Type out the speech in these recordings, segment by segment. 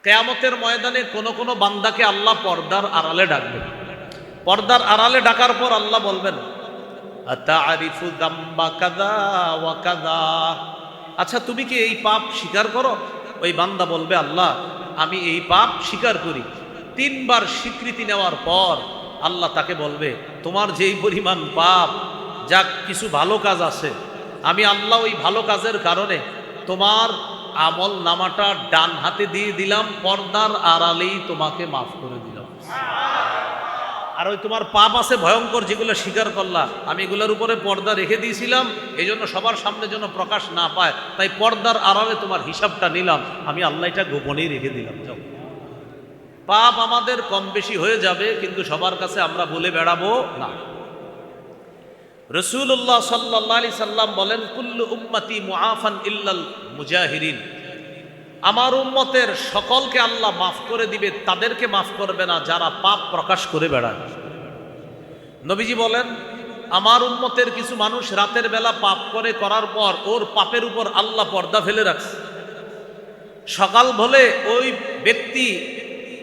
কিয়ামতের ময়দানে কোন কোন বান্দাকে আল্লাহ পর্দার আড়ালে ডাকবে। পর্দার আড়ালে ডাকার পর আল্লাহ বলবেন, আতারিফু যামবা কাযা ওয়া কাযা, আচ্ছা তুমি কি এই পাপ স্বীকার করো? ওই বান্দা বলবে, আল্লাহ আমি এই পাপ স্বীকার করি। 3 বার স্বীকৃতি নেওয়ার পর আল্লাহ তাকে বলবে, তোমার যেই পরিমাণ পাপ, যা কিছু ভালো কাজ আছে, আমি আল্লাহ ওই ভালো কাজের কারণে তোমার আমল নামাটা ডান হাতে দিয়ে দিলাম, পর্দার আড়ালেই তোমাকে মাফ করে দিলাম। আর ওই তোমার পাপ আছে ভয়ঙ্কর, যেগুলো স্বীকার করলা, আমি এগুলোর উপরে পর্দা রেখে দিয়েছিলাম, এই জন্য সবার সামনে যেন প্রকাশ না পায়, তাই পর্দার আড়ালে তোমার হিসাবটা নিলাম, আমি আল্লাহ এটা গোপনেই রেখে দিলাম। যাও, পাপ আমাদের কম বেশি হয়ে যাবে, কিন্তু সবার কাছে আমরা বলে বেড়াবো না। রাসূলুল্লাহ সাল্লাল্লাহু আলাইহি সাল্লাম বলেন, কুল্লু উম্মতি মুআফান ইল্লাল মুজাহিরিন, আমার উম্মতের সকলকে আল্লাহ মাফ করে দিবে, তাদেরকে মাফ করবে না যারা পাপ প্রকাশ করে বেড়ায়। নবীজি বলেন, আমার উম্মতের কিছু মানুষ রাতের বেলা পাপ করার পর ওর পাপের উপর আল্লাহ পর্দা ফেলে রাখছে। সকাল হলে ওই ব্যক্তি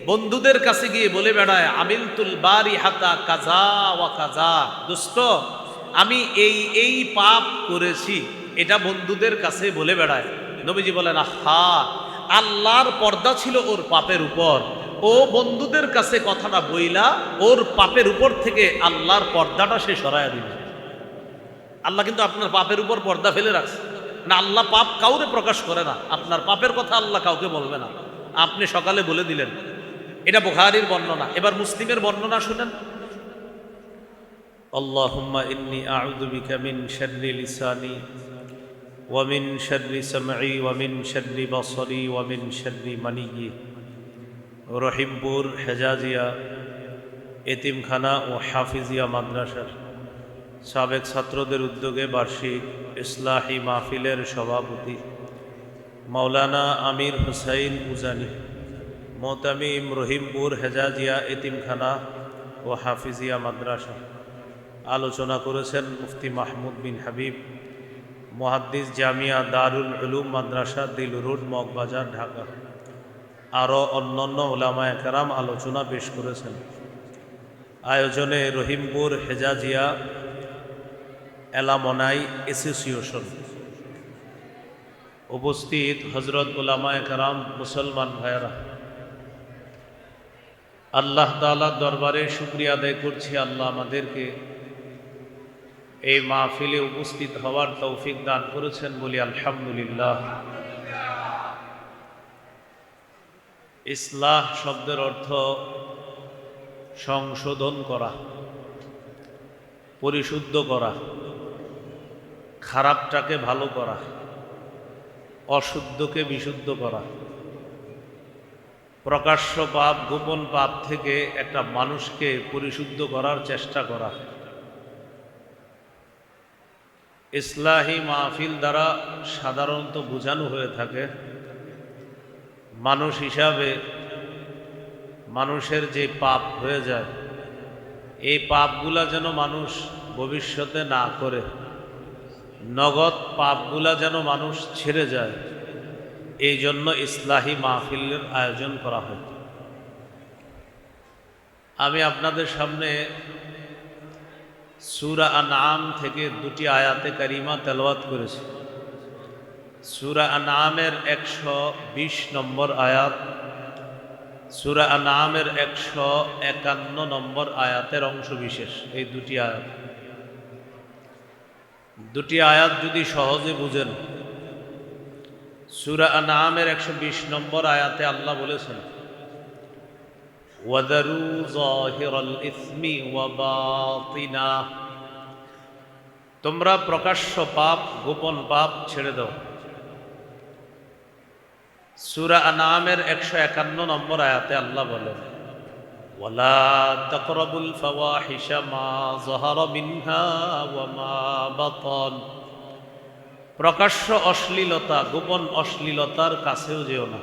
বন্ধুদের কাছে গিয়ে বলে বেড়ায়, আমিলতুল বারিহাতা কাযা ওয়া কাযা, দোস্ত আমি এই পাপ করেছি, এটা বন্ধুদের কাছে বলে বেড়ায়। নবীজি বলেন, আহা, আল্লাহর পর্দা ছিল ওর পাপের উপর, ও বন্ধুদের কাছে কথাটা বইলা ওর পাপের উপর থেকে আল্লাহর পর্দাটা সে সরাইয়া দিল। আল্লাহ কিন্তু আপনার পাপের উপর পর্দা ফেলে রাখছে না। আল্লাহ পাপ কাউরে প্রকাশ করে না, আপনার পাপের কথা আল্লাহ কাউকে বলবে না, আপনি সকালে বলে দিলেন। এটা বুখারীর বর্ণনা। এবার মুসলিমের বর্ণনা শুনেন। আল্লাহুম্মা ইন্নী আউযু বিকা মিন শাররি লিসানি ওয়া মিন শাররি সামঈ ওয়া মিন শাররি বাসরি ওয়া মিন শাররি মানিয়্যি। রহিমপুর হেজাজিয়া এতিমখানা ও হাফিজিয়া মাদ্রাসার সাবেক ছাত্রদের উদ্যোগে বার্ষিক ইসলাহি মাহফিলের সভাপতি মাওলানা আমির হুসাইন উজানি, মোহতামিম, রহিমপুর হেজাজিয়া এতিমখানা ও হাফিজিয়া মাদ্রাসা। আলোচনা করেছেন মুফতি মাহমুদ বিন হাবিব, মুহাদ্দিস, জামিয়া দারুল উলুম মাদ্রাসা, দিল রোড, মগবাজার, ঢাকা। আরও অন্যান্য উলামায়ে কেরাম আলোচনা পেশ করেছেন। আয়োজনে রহিমপুর হেজাজিয়া এলামনাই অ্যাসোসিয়েশন। উপস্থিত হজরত উলামায়ে কেরাম, মুসলমান ভাইয়েরা, আল্লাহ তাআলার দরবারে শুকরিয়া আদায় করছি, আল্লাহ আমাদেরকে এই মাহফিলে উপস্থিত হওয়ার তৌফিক দান করেছেন, বলি আলহামদুলিল্লাহ। ইসলাহ শব্দের অর্থ সংশোধন করা, পরিশুদ্ধ করা, খারাপটাকে ভালো করা, অশুদ্ধকে বিশুদ্ধ করা, প্রকাশ্য পাপ গোপন পাপ থেকে একটা মানুষকে পরিশুদ্ধ করার চেষ্টা করা। ইসলাহি মাহফিল দ্বারা সাধারণত বোঝানো হয়ে থাকে, মানুষ হিসাবে মানুষের যে পাপ হয়ে যায়, এই পাপগুলা যেন মানুষ ভবিষ্যতে না করে, নগদ পাপগুলা যেন মানুষ ছেড়ে যায়, এই জন্য ইসলাহি মাহফিলের আয়োজন করা হয়। আমি আপনাদের সামনে সূরা আনআম থেকে 2টি আয়াতে কারিমা তেলাওয়াত করেছি। সূরা আনআমের 120 নম্বর আয়াত, সূরা আনআমের 151 নম্বর আয়াতের অংশ বিশেষ। এই 2টি আয়াত, 2টি আয়াত যদি সহজে বুঝেন, সূরা আনআমের 120 নম্বর আয়াতে আল্লাহ বলেছেন, ওয়াদারু যাহিরাল ইসমি ওয়া বাতিনা, তোমরা প্রকাশ্য পাপ গোপন পাপ ছেড়ে দাও। সূরা আনআমের 151 নম্বর আয়াতে আল্লাহ বলেন, ওয়ালা তাকরাবুল ফাওয়াহিশা মা যাহারা মিনহা ওয়া মা বাতান, প্রকাশ্য অশ্লীলতা, গোপন অশ্লীলতার কাছেও যেও না।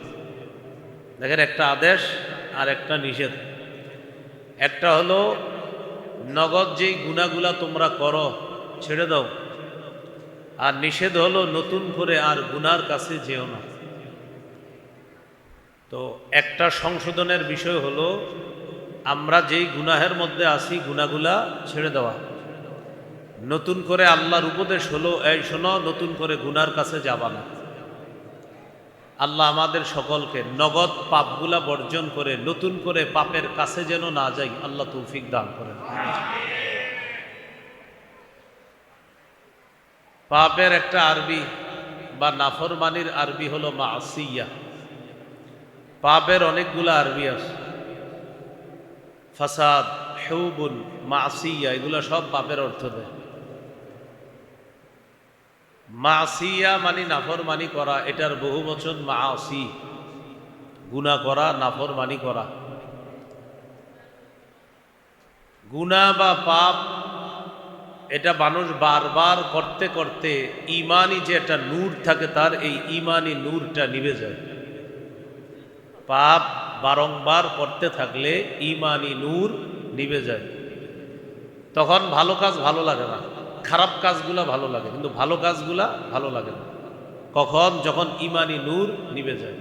দেখেন, একটা আদেশ আর একটা নিষেধ। একটা হলো নগদ যেই গুনাহগুলা তোমরা করো ছেড়ে দাও, আর নিষেধ হলো নতুন করে আর গুনার কাছে যেও না। তো একটা সংশোধনের বিষয় হলো আমরা যেই গুনাহের মধ্যে আছি গুনাহগুলা ছেড়ে দেওয়া। নতুন করে আল্লাহর উপদেশ হলো, এই শোনো, নতুন করে গুনার কাছে যাবা না। আল্লাহ আমাদের সকলকে নগদ পাপগুলা বর্জন করে নতুন করে পাপের কাছে যেন না যাই, আল্লাহ তৌফিক দান করেন। পাপের একটা আরবি বা নাফরমানির আরবি হলো মাসিয়া। পাপের অনেকগুলা আরবি আছে, ফাসাদ, হুবুন, মাসিয়া, এগুলা সব পাপের অর্থ দেয়। মাসিয়া মানে নাফরমানি করা, এটার বহু বচন মাসি, গুনাহ করা, নাফরমানি করা। গুনাহ বা পাপ এটা মানুষ বারবার করতে করতে ইমানি যে একটা নূর থাকে তার, এই ইমানি নূরটা নিভে যায়। পাপ বারংবার করতে থাকলে ইমানি নূর নিভে যায়, তখন ভালো কাজ ভালো লাগে না, খারাপ কাজগুলা ভালো লাগে, কিন্তু ভালো কাজগুলা ভালো লাগে না। কখন? যখন ইমানি নূর নিভে যায়।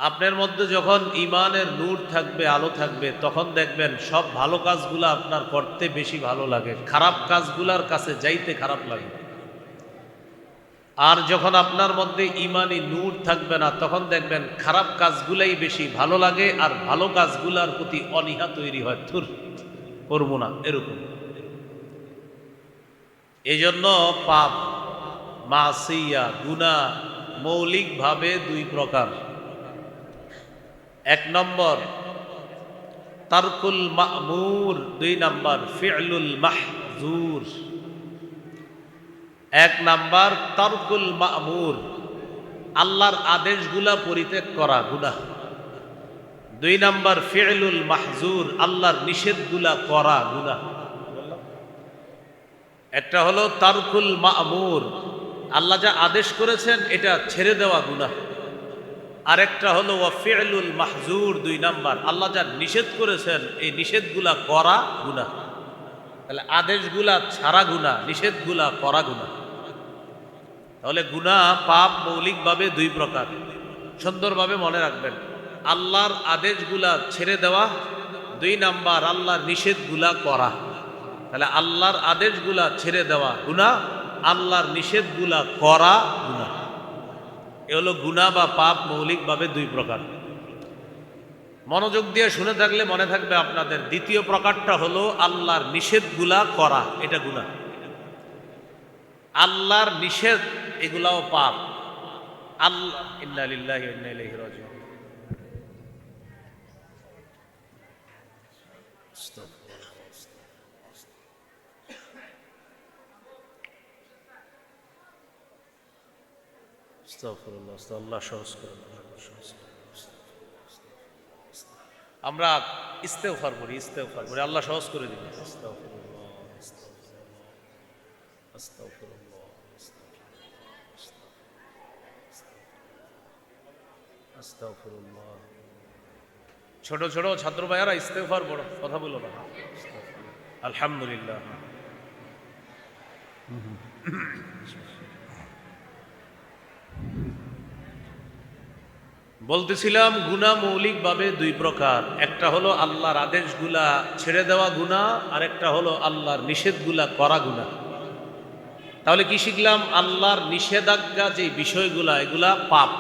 আপনার মধ্যে যখন ইমানের নূর থাকবে, আলো থাকবে, তখন দেখবেন সব ভালো কাজগুলা আপনার করতে বেশি ভালো লাগে, খারাপ কাজগুলার কাছে যাইতে খারাপ লাগে। আর যখন আপনার মধ্যে ইমানি নূর থাকবে না, তখন দেখবেন খারাপ কাজগুলাই বেশি ভালো লাগে, আর ভালো কাজগুলার প্রতি অনীহা তৈরি হয়, থুর করবো না, এরকম। এই জন্য পাপ, মাসিয়া, গুনাহ মৌলিকভাবে দুই প্রকার। এক নম্বর তারকুল মা'মুর, দুই নম্বর ফি'লুল মাহজুর। এক নাম্বার তারকুল মা'মুর, আল্লাহর আদেশগুলা পরিত্যাগ করা গুনাহ। দুই নাম্বার ফি'লুল মাহজুর, আল্লাহর নিষেধগুলা করা গুনাহ। একটা হলো তারকুল মা'মুর, আল্লাহ যা আদেশ করেছেন এটা ছেড়ে দেওয়া গুনাহ। আরেকটা হলো ওয়া ফি'লুল মাহজুর, দুই নাম্বার আল্লাহ যা নিষেধ করেছেন এই নিষেধগুলা করা গুনাহ। তাহলে আদেশগুলা ছাড়া গুনাহ, নিষেধগুলা করা গুনাহ। তাহলে গুনাহ পাপ মৌলিকভাবে দুই প্রকার, সুন্দরভাবে মনে রাখবেন। আল্লাহর আদেশগুলা ছেড়ে দেওয়া, দুই নাম্বার আল্লাহর নিষেধগুলা করা। তাহলে আল্লাহর আদেশগুলা ছেড়ে দেওয়া গুনাহ, আল্লাহর নিষেধগুলা করা গুনাহ। এ হলো গুনাহ বা পাপ মৌলিকভাবে দুই প্রকার। মনোযোগ দিয়ে শুনে থাকলে মনে থাকবে আপনাদের। দ্বিতীয় প্রকারটা হলো আল্লাহর নিষেধগুলা করা, এটা গুনাহ। আল্লাহর নিষেধ এগুলাও পাপ। আল্লাহ, ইন্না লিল্লাহি ওয়া ইন্না ইলাইহি রাজিউন। আস্তাগফিরুল্লাহ, আল্লাহ সহজ করে দেন। আমরা ইস্তেগফার করি, ইস্তেগফার করি, আল্লাহ সহজ করে দিবেন। আস্তাগফিরুল্লাহ, আস্তাগফিরুল্লাহ, আস্তাগফিরুল্লাহ। ছোট ছোট ছাত্র ভাইয়ারা ইস্তেগফার বড় কথা বলো না। আলহামদুলিল্লাহ। বলতেছিলাম গুনাহ মৌলিকভাবে দুই প্রকার। একটা হলো আল্লাহর আদেশগুলা ছেড়ে দেওয়া গুনাহ, আর একটা হলো আল্লাহর নিষেধগুলা করা গুনাহ। তাহলে কি শিখলাম? আল্লাহর নিষেধাজ্ঞা যে বিষয়গুলা, এগুলা পাপ।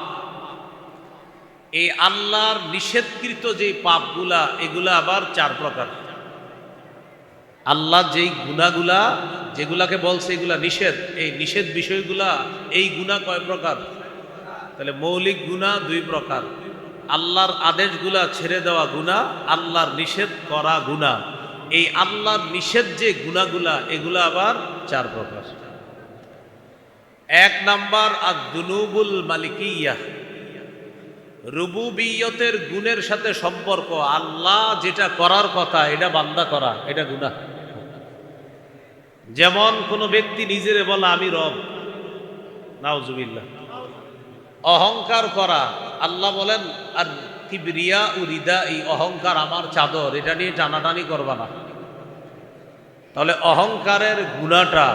এই আল্লাহর নিষেধকৃত যে পাপগুলা, এগুলা আবার চার প্রকার। আল্লাহ যেই গুনাহগুলা যেগুলাকে বলছে এগুলা নিষেধ, এই নিষেধ বিষয়গুলা, এই গুনাহ কয় প্রকার? তাহলে মৌলিক গুনাহ দুই প্রকার। আল্লাহর আদেশগুলা ছেড়ে দেওয়া গুনাহ, আল্লাহর নিষেধ করা গুনাহ। এই আল্লাহর নিষেধ যে গুনাহগুলা, এগুলা আবার চার প্রকার। এক নাম্বার আদ-দুনুবুল মালিকিয়াহ, রুবুবিয়তের গুণের সাথে সম্পর্ক। আল্লাহ যেটা করার কথা এটা বান্দা করা, এটা গুনাহ। যেমন কোন ব্যক্তি নিজেরে বলা আমি রব, নাউজুবিল্লাহ। অহংকার করা, আল্লাহ বলেন আর কিবরিয়া ও রিদা, এই অহংকার আমার চাদর, এটা নিয়ে টানাটানি করবা না। তাহলে অহংকারের গুনাহটা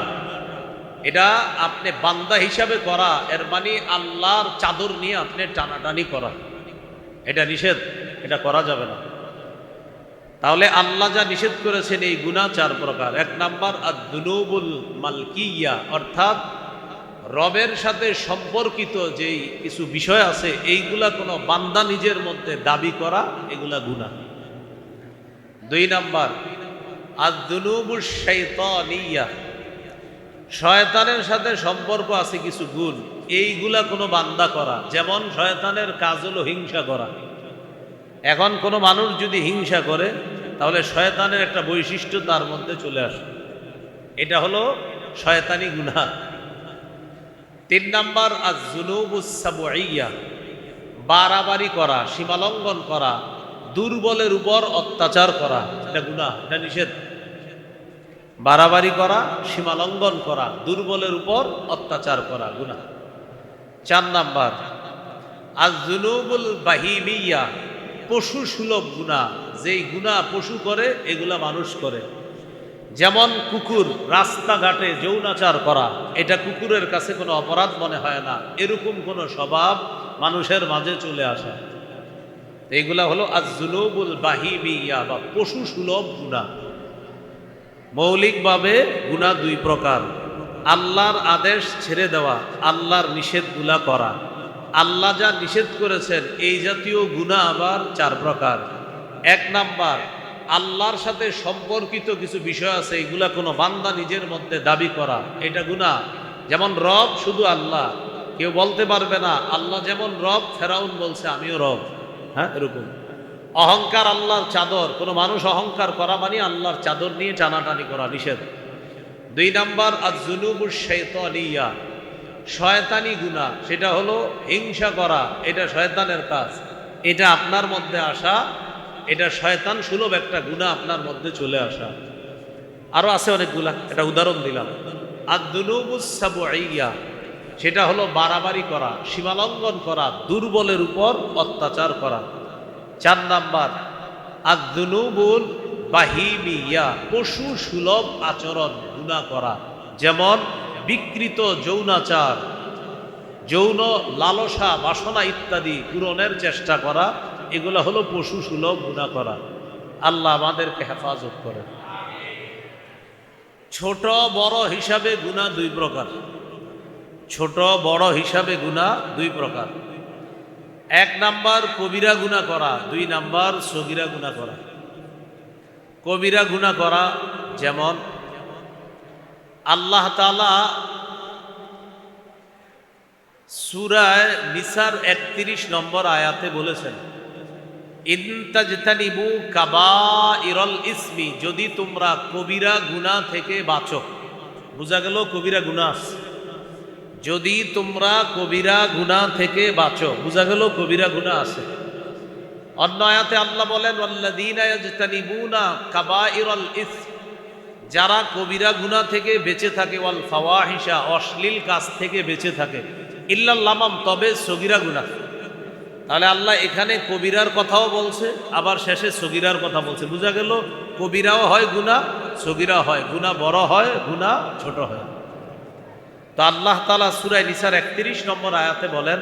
এটা আপনি বান্দা হিসাবে করা, এর মানে আল্লাহর চাদর নিয়ে আপনি টানাটানি করা। এটা নিষেধ, এটা করা যাবে না। তাহলে আল্লাহ যা নিষেধ করেছেন এই গুনাহ 4 প্রকার। 1 নাম্বার আদ-দুনুবুল মালকিয়া, অর্থাৎ রবের সাথে সম্পর্কিত যেই কিছু বিষয় আছে এইগুলা কোনো বান্দা নিজের মধ্যে দাবি করা, এগুলা গুনাহ। 2 নাম্বার আদ-দুনুবুশ শাইতানিয়া, শয়তানের সাথে সম্পর্ক আছে কিছু গুণ, এইগুলা কোনো বান্দা করা। যেমন শয়তানের কাজ হলো হিংসা করা। এখন কোনো মানুষ যদি হিংসা করে তাহলে শয়তানের একটা বৈশিষ্ট্য তার মধ্যে চলে আসে, এটা হলো শয়তানি গুনাহ। 3 নাম্বার আয-যুনুবুস সাবঈয়া, বাড়াবাড়ি করা, সীমালঙ্ঘন করা, দুর্বলের উপর অত্যাচার করা, এটা গুনাহ, এটা নিষেধ। বাড়াবাড়ি করা, সীমালঙ্ঘন করা, দুর্বলের উপর অত্যাচার করা গুনাহ। 4 নাম্বার আয-যুনুবুল বাহিমিয়া, পশু সুলভ গুনাহ, যেই গুনাহ পশু করে এগুলা মানুষ করে। যেমন কুকুর রাস্তাঘাটে যৌনাচার করা, এটা কুকুরের কাছে কোনো অপরাধ মনে হয় না, এরকম কোনো স্বভাব মানুষের মাঝে চলে আসে। এইগুলা হলো আয-যুনুবুল বাহিমিয়া বা পশু সুলভ গুনাহ। মৌলিকভাবে গুনাহ 2 প্রকার: আল্লাহর আদেশ ছেড়ে দেওয়া, আল্লাহর নিষেধগুলা করা। আল্লাহ যা নিষেধ করেছেন এই জাতীয় গুনাহ আবার 4 প্রকার। 1 নাম্বার আল্লাহর সাথে সম্পর্কিত কিছু বিষয় আছে, এগুলা কোনো বান্দা নিজের মধ্যে দাবি করা, এটা গুনাহ। যেমন রব শুধু আল্লাহ, কেউ বলতে পারবে না আল্লাহ যেমন রব, ফেরাউন বলছে আমিও রব, হ্যাঁ এরকম। অহংকার আল্লাহর চাদর, কোনো মানুষ অহংকার করা মানে আল্লাহর চাদর নিয়ে টানাটানি করা, নিষেধ। 2 নাম্বার আয-যুনুবুশ শাইতানিয়া, শয়তানি গুনাহ, সেটা হলো হিংসা করা, এটা শয়তানের কাজ, এটা আপনার মধ্যে আসা, এটা শয়তান সুলভ একটা গুনাহ আপনার মধ্যে চলে আসা। আরো আছে অনেকগুলা, এটা উদাহরণ দিলাম। আদ-দুনুবুস সাবঈয়া, সেটা হলো বাড়াবাড়ি করা, সীমালঙ্ঘন করা, দুর্বলের উপর অত্যাচার করা। 4 নাম্বার আদ-দুনুবুল বাহিমিয়া, পশু সুলভ আচরণ গুনাহ করা। যেমন বিকৃত যৌনাচার, যৌন লালসা বাসনা ইত্যাদি পূরণের চেষ্টা করা, এগুলো হলো পশু সুলভ গুনাহ করা। আল্লাহ আমাদেরকে হেফাজত করে। ছোট বড় হিসাবে গুনাহ 2 প্রকার। ছোট বড় হিসাবে গুনাহ 2 প্রকার। 1 নাম্বার কবিরা গুনাহ করা, 2 নাম্বার সগীরা গুনাহ করা। কবিরা গুনাহ করা যেমন আল্লাহ তাআলা সূরা নিসার 31 নম্বর আয়াতে বলেছেন, ইন তাজতানিবু কাবাইরাল ইসমি, যদি তোমরা কবিরা গুনাহ থেকে বাঁচো। বুঝা গেল কবিরা গুনাহ আছে, যদি তোমরা কবিরা গুনাহ থেকে বাঁচো, বুঝা গেল কবিরা গুনাহ আছে। অন্য আয়াতে আল্লাহ বলেন ওয়াল্লাযীনা ইয়াজতানিবুনা কাবাইরাল ইসম, যারা কবিরা গুনাহ থেকে বেঁচে থাকে, ওয়াল ফাওয়াহিশা, অশ্লীল কাজ থেকে বেঁচে থাকে, ইল্লাল লামাম, তবে সগীরা গুনাহ। তাহলে আল্লাহ এখানে কবিরার কথাও বলছে, আবার শেষে সগীরার কথা বলছে। বুঝা গেল কবিরাও হয় গুনাহ, সগীরা হয়, গুনাহ বড় হয়, গুনাহ ছোট হয়। তো আল্লাহ তাআলা সূরা নিসার 31 নম্বর আয়াতে বলেন,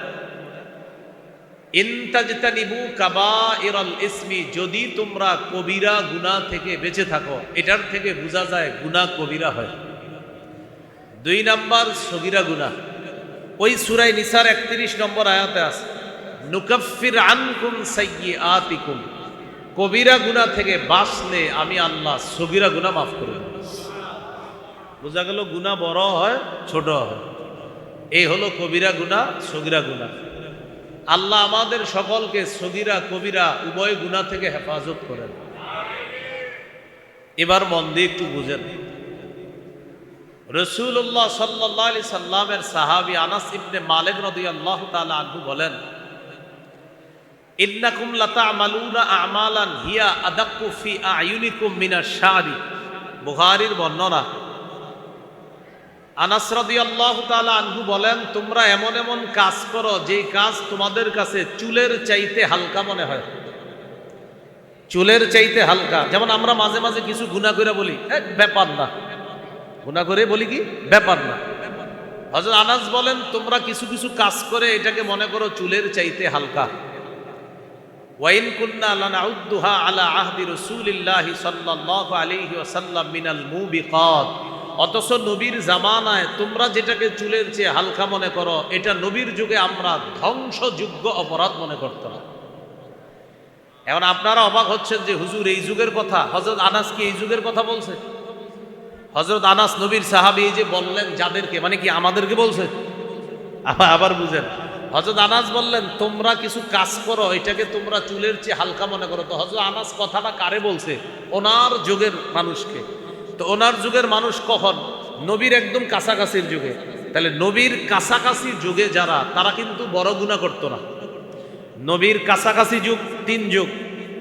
ইন তাজতানিবু কাবাইরাল ইসমি, যদি তোমরা কবিরা গুনাহ থেকে বেঁচে থাকো, এটার থেকে বোঝা যায় গুনাহ কবিরা হয়। 2 নাম্বার সগীরা গুনাহ, ওই সূরা নিসার 31 নম্বর আয়াতে আছে, নুকাফির আনকুম সাইয়্যাতিকুম, কবিরা গুনাহ থেকে বাঁচলে আমি আল্লাহ সগীরা গুনাহ মাফ করে দেব। বোঝা গেল গুনাহ বড় হয়, ছোট হয়। এই হলো কবিরা গুনাহ, সগীরা গুনাহ। আল্লাহ আমাদের সকলকে সগীরা কবিরা উভয় গুনাহ থেকে হেফাজত করেন। এবার মন দিয়ে একটু বুঝেন, রাসূলুল্লাহ সাল্লাল্লাহু আলাইহি সাল্লামের সাহাবী আনাস ইবনে মালিক রাদিয়াল্লাহু তাআলা আনহু বলেন, ইন্নাকুম লাতা'মালুনা আমালান হিয়া আদাক্কু ফি আ'য়ুনিকুম মিনাশ শা'রি। বুখারীর বর্ণনা। আনাস রাদিয়াল্লাহু তাআলা আনহু বলেন, তোমরা এমন এমন কাজ করো যে কাজ তোমাদের কাছে চুলের চাইতে হালকা মনে হয়। চুলের চাইতে হালকা। যেমন আমরা মাঝে মাঝে কিছু গুনাহ করে বলি ব্যাপার না, গুনাহ করে বলি কি ব্যাপার না। হযরত আনাস বলেন, তোমরা কিছু কিছু কাজ করে এটাকে মনে করো চুলের চাইতে হালকা। ওয়াইন কুন্না লানাউদ্দুহা আলা আহদি রাসূলিল্লাহি সাল্লাল্লাহু আলাইহি ওয়াসাল্লাম মিনাল মুবিকাত। অথচ নবীর জামানায় তোমরা যেটাকে চুলের চেয়ে হালকা মনে করো, এটা নবীর যুগে আমরা ধ্বংসযোগ্য অপরাধ মনে করতাম। এখন আপনারা অবাক হচ্ছেন যে হুজুর এই যুগের কথা, হযরত আনাস কি এই যুগের কথা বলছে? হযরত আনাস নবীর সাহাবী, এই যে বললেন যাদেরকে, মানে কি আমাদেরকে বলছে? আবার বুঝেন, হযরত আনাস বললেন তোমরা কিছু কাজ করো, এটাকে তোমরা চুলের চেয়ে হালকা মনে করো। তো হযরত আনাস কথাটা কারে বলছে? ওনার যুগের মানুষকে। তো ওনার যুগের মানুষ কখন? নবীর একদম কাছাকাছির যুগে। তাহলে নবীর কাছাকাছি যুগে যারা, তারা কিন্তু বড় গুনাহ করতো না। নবীর কাছাকাছি যুগ 3 যুগ,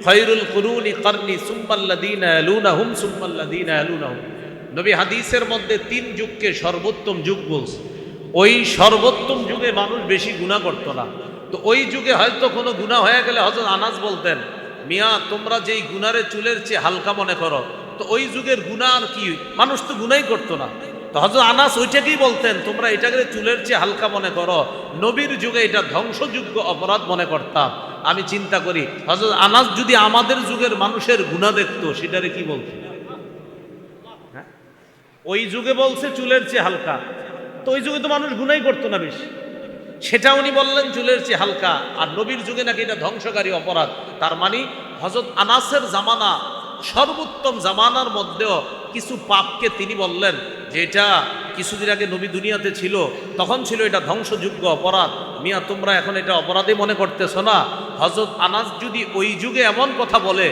খায়রুল কুরুনি কারনি সুম্মাল্লাযীনা ইয়ালুনাহুম সুম্মাল্লাযীনা ইয়ালুনাহুম। নবী হাদিসের মধ্যে 3 যুগকে সর্বোত্তম যুগ বলছে। ওই সর্বোত্তম যুগে মানুষ বেশি গুনাহ করতো না। তো ওই যুগে হয়তো কোনো গুনাহ হয়ে গেলে হযরত আনাস বলতেন, মিয়া তোমরা যেই গুনারে চুলের চেয়ে হালকা মনে করো, তো ওই যুগের গুনাহ আর কি, মানুষ তো গুনাই করতো না। তো হযরত আনাস ওইটাকেই বলতেন, তোমরা এটাকে চুলের চেয়ে হালকা মনে করো, নবীর যুগে এটা ধ্বংসযোগ্য অপরাধ মনে করতাম। আমি চিন্তা করি হযরত আনাস যদি আমাদের যুগের মানুষের গুনাহ দেখতো, সেটারে কি বলতো? হ্যাঁ, ওই যুগে বলছে চুলের চেয়ে হালকা, তো ওই যুগে তো মানুষ গুনাই করতো না বেশি, সেটা উনি বললেন চুলের চেয়ে হালকা। আর নবীর যুগে নাকি এটা ধ্বংসকারী অপরাধ। তার মানে হযরত আনাসের জামানা সর্বোত্তম জামানার মধ্যেও কিছু পাপকে তিনি বললেন যে এটা কিছুদিন আগে নবী দুনিয়াতে ছিল, তখন ছিল এটা ধ্বংসযোগ্য অপরাধ। মিয়া তোমরা এখন এটা অপরাধী মনে করতেছ না? হযরত আনাস যদি ওই যুগে এমন কথা বলে,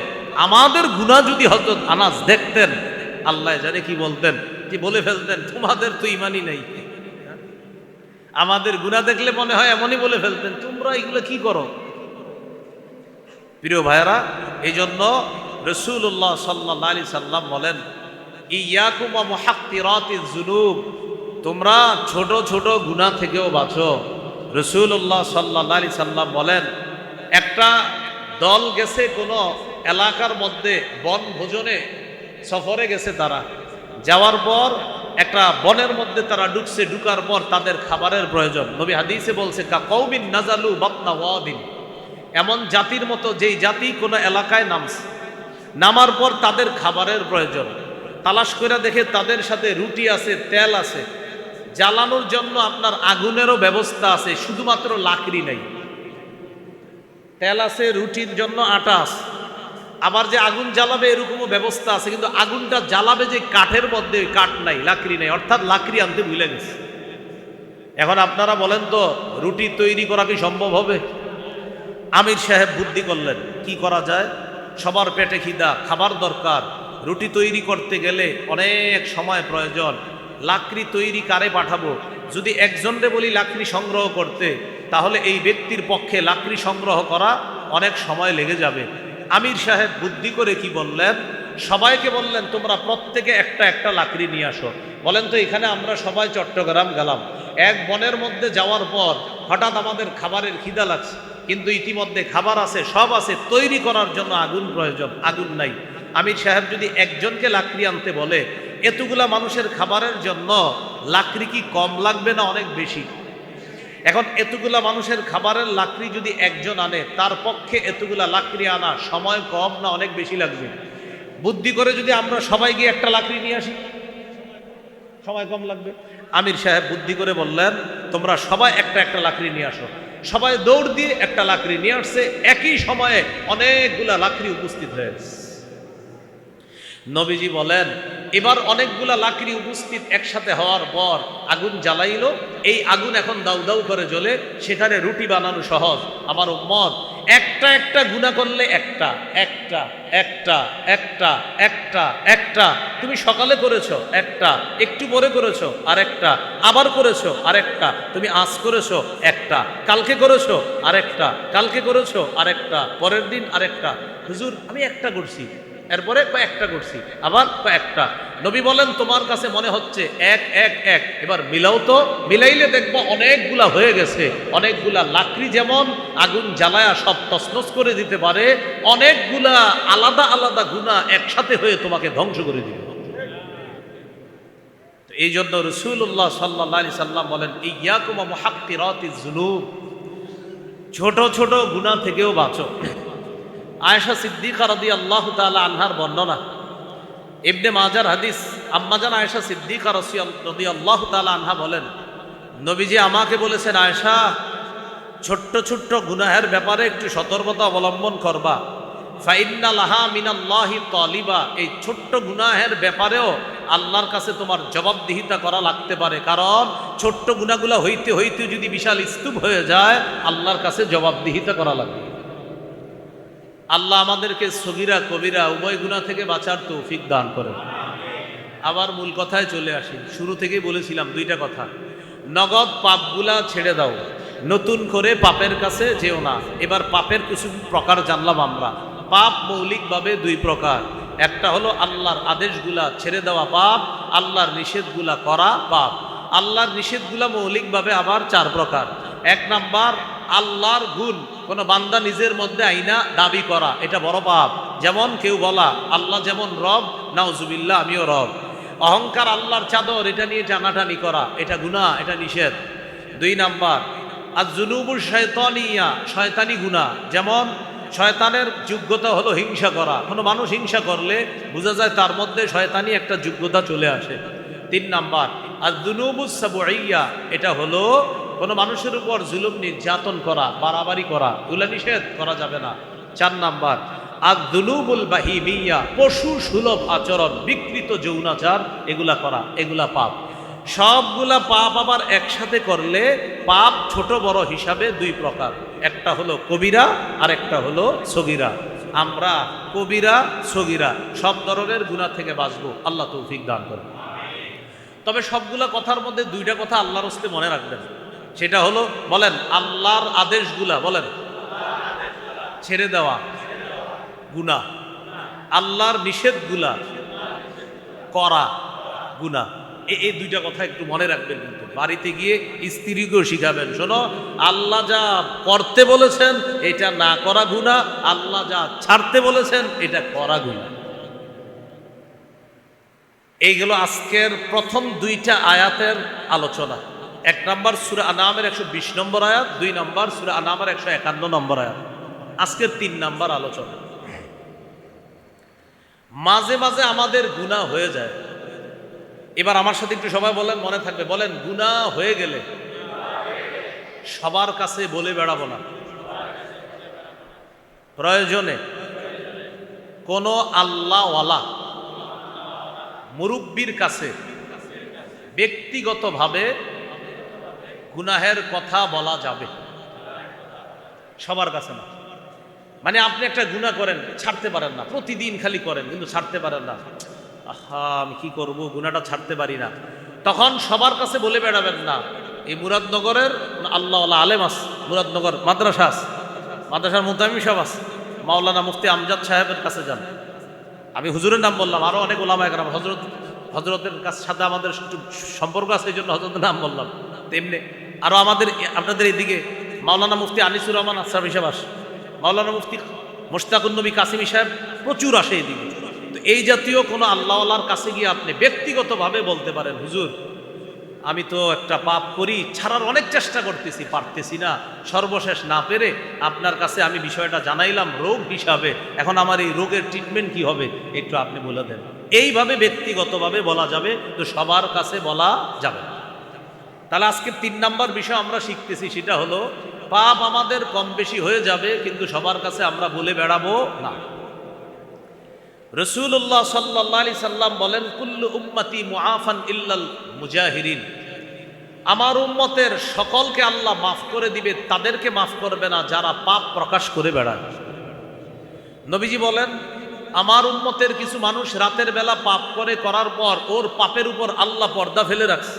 আমাদের গুনাহ যদি হযরত আনাস দেখতেন, আল্লাহ জানে কি বলতেন, কি বলে ফেলতেন, তোমাদের তো ঈমানই নেই। আমাদের গুনাহ দেখলে মনে হয় এমনই বলে ফেলতেন, তোমরা এগুলো কি করো? প্রিয় ভাইয়েরা, এই জন্য রাসূলুল্লাহ সাল্লাল্লাহু আলাইহি সাল্লাম বলেন, ইয়াকুম ওয়া মুহাক্কিরাতিজ যুনুব, তোমরা ছোট ছোট গুনাহ থেকেও বাঁচো। রাসূলুল্লাহ সাল্লাল্লাহু আলাইহি সাল্লাম বলেন, একটা দল গেছে কোনো এলাকার মধ্যে বনভোজনে সফরে গেছে, তারা যাওয়ার পর একটা বনের মধ্যে তারা ঢুকছে, ঢুকার পর তাদের খাবারের প্রয়োজন। নবী হাদিসে বলছে, কা কওমিন নাজালু বাতনা ওয়াদিন, এমন জাতির মতো যেই জাতি কোনো এলাকায় নামছে, নামার পর তাদের খাবারের প্রয়োজন। তালাশ করে দেখে তাদের সাথে রুটি আছে, তেল আছে, জ্বালানোর জন্য আপনার আগুনেরও ব্যবস্থা আছে, শুধুমাত্র লাকড়ি নেই। তেল আছে, রুটির জন্য আটা আছে, আবার যে আগুন জ্বালাবে এরকমও ব্যবস্থা আছে, কিন্তু আগুনটা জ্বালাবে যে কাঠের মধ্যে, কাঠ নাই, লাকড়ি নাই, অর্থাৎ লাকড়ি আনতে ভুলে গেছে। এখন আপনারা বলেন তো, রুটি তৈরি করা কি সম্ভব হবে? আমির সাহেব বুদ্ধি করলেন, কি করা যায়? সবার পেটে খিদা, খাবার দরকার, রুটি তৈরি করতে গেলে অনেক সময় প্রয়োজন, লাকড়ি তৈরি কারে পাঠাবো? যদি একজনরে বলি লাকড়ি সংগ্রহ করতে, তাহলে এই ব্যক্তির পক্ষে লাকড়ি সংগ্রহ করা অনেক সময় লেগে যাবে। আমির সাহেব বুদ্ধি করে কি বললেন, সবাইকে বললেন তোমরা প্রত্যেকে একটা একটা লাকড়ি নিয়ে আসো। বলেন তো, এখানে আমরা সবাই চট্টগ্রাম গেলাম, এক বনের মধ্যে যাওয়ার পর হঠাৎ আমাদের খাবারের খিদা লাগছে, কিন্তু ইতিমধ্যে খাবার আছে, সব আছে, তৈরি করার জন্য আগুন প্রয়োজন, আগুন নাই। আমির সাহেব যদি একজনকে লাকড়ি আনতে বলে, এতগুলা মানুষের খাবারের জন্য লাকড়ি কি কম লাগবে না অনেক বেশি? এখন এতগুলা মানুষের খাবারের লাকড়ি যদি একজন আনে, তার পক্ষে এতগুলা লাকড়ি আনা সময় কম না অনেক বেশি লাগবে? বুদ্ধি করে যদি আমরা সবাই গিয়ে একটা লাকড়ি নিয়ে আসি, সময় কম লাগবে। আমির সাহেব বুদ্ধি করে বললেন, তোমরা সবাই একটা একটা লাকড়ি নিয়ে আসো। সবাই দৌড় দিয়ে একটা লাকড়ি নিয়ে আসছে, একই সময়ে অনেকগুলা লাকড়ি উপস্থিত হয়েছে। নবীজি বলেন, এবার অনেকগুলা লাকড়ি উপস্থিত একসাথে হওয়ার পর আগুন জ্বালাইলো, এই আগুন এখন দাউ দাউ করে জ্বলে, সেখানে রুটি বানানো সহজ। আমার উম্মত একটা একটা গুনাহ করলে একটা একটা একটা একটা একটা একটা, তুমি সকালে করেছো একটা, একটু পরে করেছো আরেকটা, আবার করেছো আরেকটা, তুমি আজ করেছো একটা, কালকে করেছো আরেকটা, কালকে করেছো আরেকটা, পরের দিন আরেকটা। হুজুর আমি একটা করছি, এরপরে কয়েকটা করছি, আবার কয়েকটা। নবী বলেন, তোমার কাছে মনে হচ্ছে এক এক এক, এবার মিলাও তো, মিলাইলে দেখবো অনেকগুলা হয়ে গেছে। অনেকগুলা লাকড়ি যেমন আগুন জ্বালায়া সব তছনছ করে দিতে পারে, অনেকগুলা আলাদা আলাদা গুনাহ একসাথে হয়ে তোমাকে ধ্বংস করে দিবে। এই জন্য রাসূলুল্লাহ সাল্লাল্লাহু আলাইহি সাল্লাম বলেন, ইয়াকুম ওয়া মুহাক্কিরাতিজ যুনুব, ছোট ছোট গুনাহ থেকেও বাঁচো। আয়েশা সিদ্দিকা রাদিয়াল্লাহু তাআলা আনহার বর্ণনা, ইবনে মাজার হাদিস, আম্মাজান আয়েশা সিদ্দিকা রাদিয়াল্লাহু তাআলা আনহা বলেন, নবীজি আমাকে বলেছেন, আয়েশা, ছোট্ট ছোট্ট গুনাহের ব্যাপারে একটু সতর্কতা অবলম্বন করবা। ফাইন্না লাহা মিনাল্লাহি তালিবা, এই ছোট্ট গুনাহের ব্যাপারেও আল্লাহর কাছে তোমার জবাবদিহিতা করা লাগতে পারে, কারণ ছোট্ট গুনাহগুলো হইতে হইতে যদি বিশাল স্তূপ হয়ে যায় আল্লাহর কাছে জবাবদিহিতা করা লাগবে। আল্লাহ আমাদেরকে সগীরা কবিরা উভয় গুনাহ থেকে বাঁচার তৌফিক দান করেন। আবার মূল কথায় চলে আসি, শুরু থেকেই বলেছিলাম দুইটা কথা, নগদ পাপগুলা ছেড়ে দাও, নতুন করে পাপের কাছে যেও না। এবার পাপের কিছু প্রকার জানলাম আমরা। পাপ মৌলিকভাবে দুই প্রকার, একটা হলো আল্লাহর আদেশগুলা ছেড়ে দেওয়া পাপ, আল্লাহর নিষেধগুলা করা পাপ। আল্লাহর নিষেধগুলা মৌলিকভাবে আবার চার প্রকার। এক নাম্বার, আল্লাহর গুণ কোনো বান্দা নিজের মধ্যে আইনা দাবি করা, এটা বড় পাপ। যেমন কেউ বলা আল্লাহ যেমন রব, নাউজুবিল্লাহ আমিও রব। অহংকার, আল্লাহর চাদর, এটা নিয়ে টানাটানি করা, এটা গুনাহ, এটা নিষেধ। দুই নাম্বার, আয-যুনুবুশ শায়তানিয়া, শয়তানি গুনাহ। যেমন শয়তানের যোগ্যতা হলো হিংসা করা, কোনো মানুষ হিংসা করলে বোঝা যায় তার মধ্যে শয়তানি একটা যোগ্যতা চলে আসে। তিন নাম্বার, আয-যুনুবুস সাবঈয়া, এটা হলো কোনো মানুষের উপর জুলুম নির্যাতন করা, বাড়াবাড়ি করা, এগুলা নিষেধ, করা যাবে না। চার নাম্বার, আয-যুনুবুল বাহিমিয়া, পশু সুলভ আচরণ, বিকৃত যৌনাচার, এগুলা করা, এগুলা পাপ। সবগুলা পাপ আবার একসাথে করলে পাপ ছোট বড় হিসাবে দুই প্রকার, একটা হলো কবিরা আর একটা হলো সগীরা। আমরা কবিরা সগীরা সব ধরনের গুনাহ থেকে বাঁচবো, আল্লাহ তৌফিক দান করেন। তবে সবগুলা কথার মধ্যে দুইটা কথা আল্লাহর হস্তে মনে রাখবেন, সেটা হলো, বলেন, আল্লাহর আদেশগুলা, বলেন, ছেড়ে দেওয়া গুনাহ, আল্লাহর নিষেধগুলা করা গুনাহ। এই দুইটা কথা একটু মনে রাখবেন, কিন্তু বাড়িতে গিয়ে স্ত্রীকেও শিখাবেন, শোনো, আল্লাহ যা করতে বলেছেন এটা না করা গুনাহ, আল্লাহ যা ছাড়তে বলেছেন এটা করা গুনাহ। এইগুলো আজকের প্রথম দুইটা আয়াতের আলোচনা। এক নম্বর সূরা আনামের 120 নম্বর আয়াত, দুই নম্বর সূরা আনামের 151 নম্বর আয়াত। আজকের 3 নম্বর আলোচনা। মাঝে মাঝে আমাদের গুনাহ হয়ে যায়। এবার আমার সাথে একটু সবাই বলেন, মনে থাকবে, বলেন, গুনাহ হয়ে গেলে সবার কাছে বলে বেড়াবো না, প্রয়োজনে কোনো আল্লাহওয়ালা মুরব্বির কাছে ব্যক্তিগতভাবে গুনাহের কথা বলা যাবে, সবার কাছে না। মানে আপনি একটা গুনাহ করেন, ছাড়তে পারেন না, প্রতিদিন খালি করেন কিন্তু ছাড়তে পারেন না, আহা আমি কি করব, গুনাহটা ছাড়তে পারি না, তখন সবার কাছে বলে বেড়াবেন না। এই মুরাদনগরের আল্লাহওয়ালা আলেম আছে, মুরাদনগর মাদ্রাসা আছে, মাদ্রাসার মুতামিম সাহেব আছে, মাওলানা মুফতি আমজাদ সাহেবের কাছে যান। আমি হুজুরের নাম বললাম, আরো অনেক ওলামা একরাম, হজরতের সাথে আমাদের সম্পর্ক আছে, এই জন্য হজরতের নাম বললাম। তেমনি আরো আমাদের আপনাদের এইদিকে মাওলানা মুফতি আনিসুর রহমান আশরাফি সাহেব আসে, মাওলানা মুফতি মুশতাকুন নবী কাসিমি সাহেব প্রচুর আসে এইদিকে। তো এই জাতীয় কোনো আল্লাহওয়ালার কাছে গিয়ে আপনি ব্যক্তিগতভাবে বলতে পারেন, হুজুর আমি তো একটা পাপ করি, ছাড়ার অনেক চেষ্টা করতেছি, পারতেছি না, সর্বশেষ না পেরে আপনার কাছে আমি বিষয়টা জানাইলাম রোগ হিসাবে, এখন আমার এই রোগের ট্রিটমেন্ট কি হবে একটু আপনি বলে দেন। এইভাবে ব্যক্তিগতভাবে বলা যাবে, তো সবার কাছে বলা যাবে না। তাহলে আজকে 3 নাম্বার বিষয় আমরা শিখতেছি, সেটা হলো পাপ আমাদের কম বেশি হয়ে যাবে, কিন্তু সবার কাছে আমরা বলে বেড়াবো না। রাসূলুল্লাহ সাল্লাল্লাহু আলাইহি সাল্লাম বলেন, কুল্লু উম্মতি মুআফান ইল্লাল মুজাহিরিন, আমার উম্মতের সকলকে আল্লাহ মাফ করে দিবে, তাদেরকে মাফ করবে না যারা পাপ প্রকাশ করে বেড়ায়। নবীজি বলেন, আমার উম্মতের কিছু মানুষ রাতের বেলা পাপ করার পর ওর পাপের উপর আল্লাহ পর্দা ফেলে রাখছে।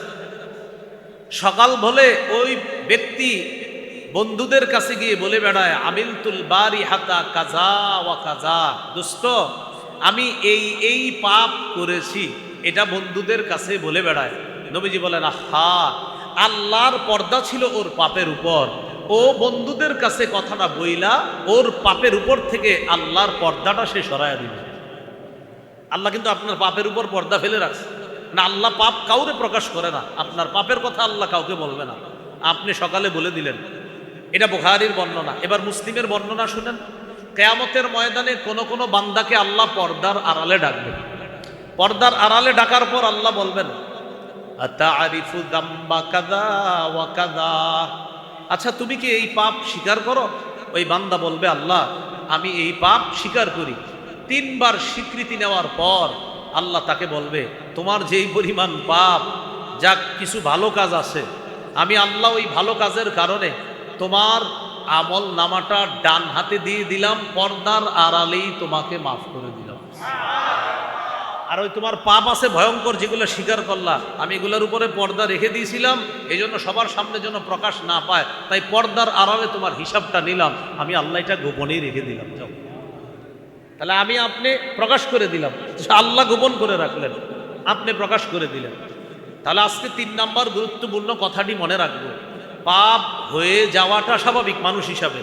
সকাল হলে ওই ব্যক্তি বন্ধুদের কাছে গিয়ে বলে বেড়ায়, আমিলতুল বারিহাতা কাজা ওয়া কাজা, দোস্ত আমি এই পাপ করেছি, এটা বন্ধুদের কাছে বলে বেড়ায়। নবীজি বলেন, আহা, আল্লাহর পর্দা ছিল ওর পাপের উপর, ও বন্ধুদের কাছে কথাটা বইলা ওর পাপের উপর থেকে আল্লাহর পর্দাটা সে সরাইয়া দিল। আল্লাহ কিন্তু আপনার পাপের উপর পর্দা ফেলে রাখছে না, আল্লাহ পাপ কাউরে প্রকাশ করে না, আপনার পাপের কথা আল্লাহ কাউকে বলবে না, আপনি সকালে বলে দিলেন। এটা বুখারীর বর্ণনা। এবার মুসলিমের বর্ণনা শুনেন, কিয়ামতের ময়দানে কোন কোন বান্দাকে আল্লাহ পর্দার আড়ালে ডাকবে। পর্দার আড়ালে ডাকার পর আল্লাহ বলবেন, আতাআরিফু যামবা কাযা ওয়া কাযা, আচ্ছা তুমি কি এই পাপ স্বীকার করো? ওই বান্দা বলবে, আল্লাহ আমি এই পাপ স্বীকার করি। 3 বার স্বীকৃতি নেওয়ার পর আল্লাহ তাকে বলবে, তোমার যেই পরিমাণ পাপ, যা কিছু ভালো কাজ আছে, আমি আল্লাহ ওই ভালো কাজের কারণে তোমার আমল নামাটা ডান হাতে দিয়ে দিলাম, পর্দার আড়ালেই তোমাকে মাফ করে দিলাম। আর ওই তোমার পাপ আছে ভয়ঙ্কর, যেগুলো স্বীকার করলা, আমি এগুলোর উপরে পর্দা রেখে দিয়েছিলাম, এই জন্য সবার সামনে যেন প্রকাশ না পায়, তাই পর্দার আড়ালে তোমার হিসাবটা নিলাম, আমি আল্লাহ এটা গোপনেই রেখে দিলাম। যাও, তাহলে আমি আপনি প্রকাশ করে দিলাম, আল্লাহ গোপন করে রাখলেন, আপনি প্রকাশ করে দিলেন। তাহলে আজকে 3 নাম্বার গুরুত্বপূর্ণ কথাটি মনে রাখবো, পাপ হয়ে যাওয়াটা স্বাভাবিক মানুষ হিসাবে,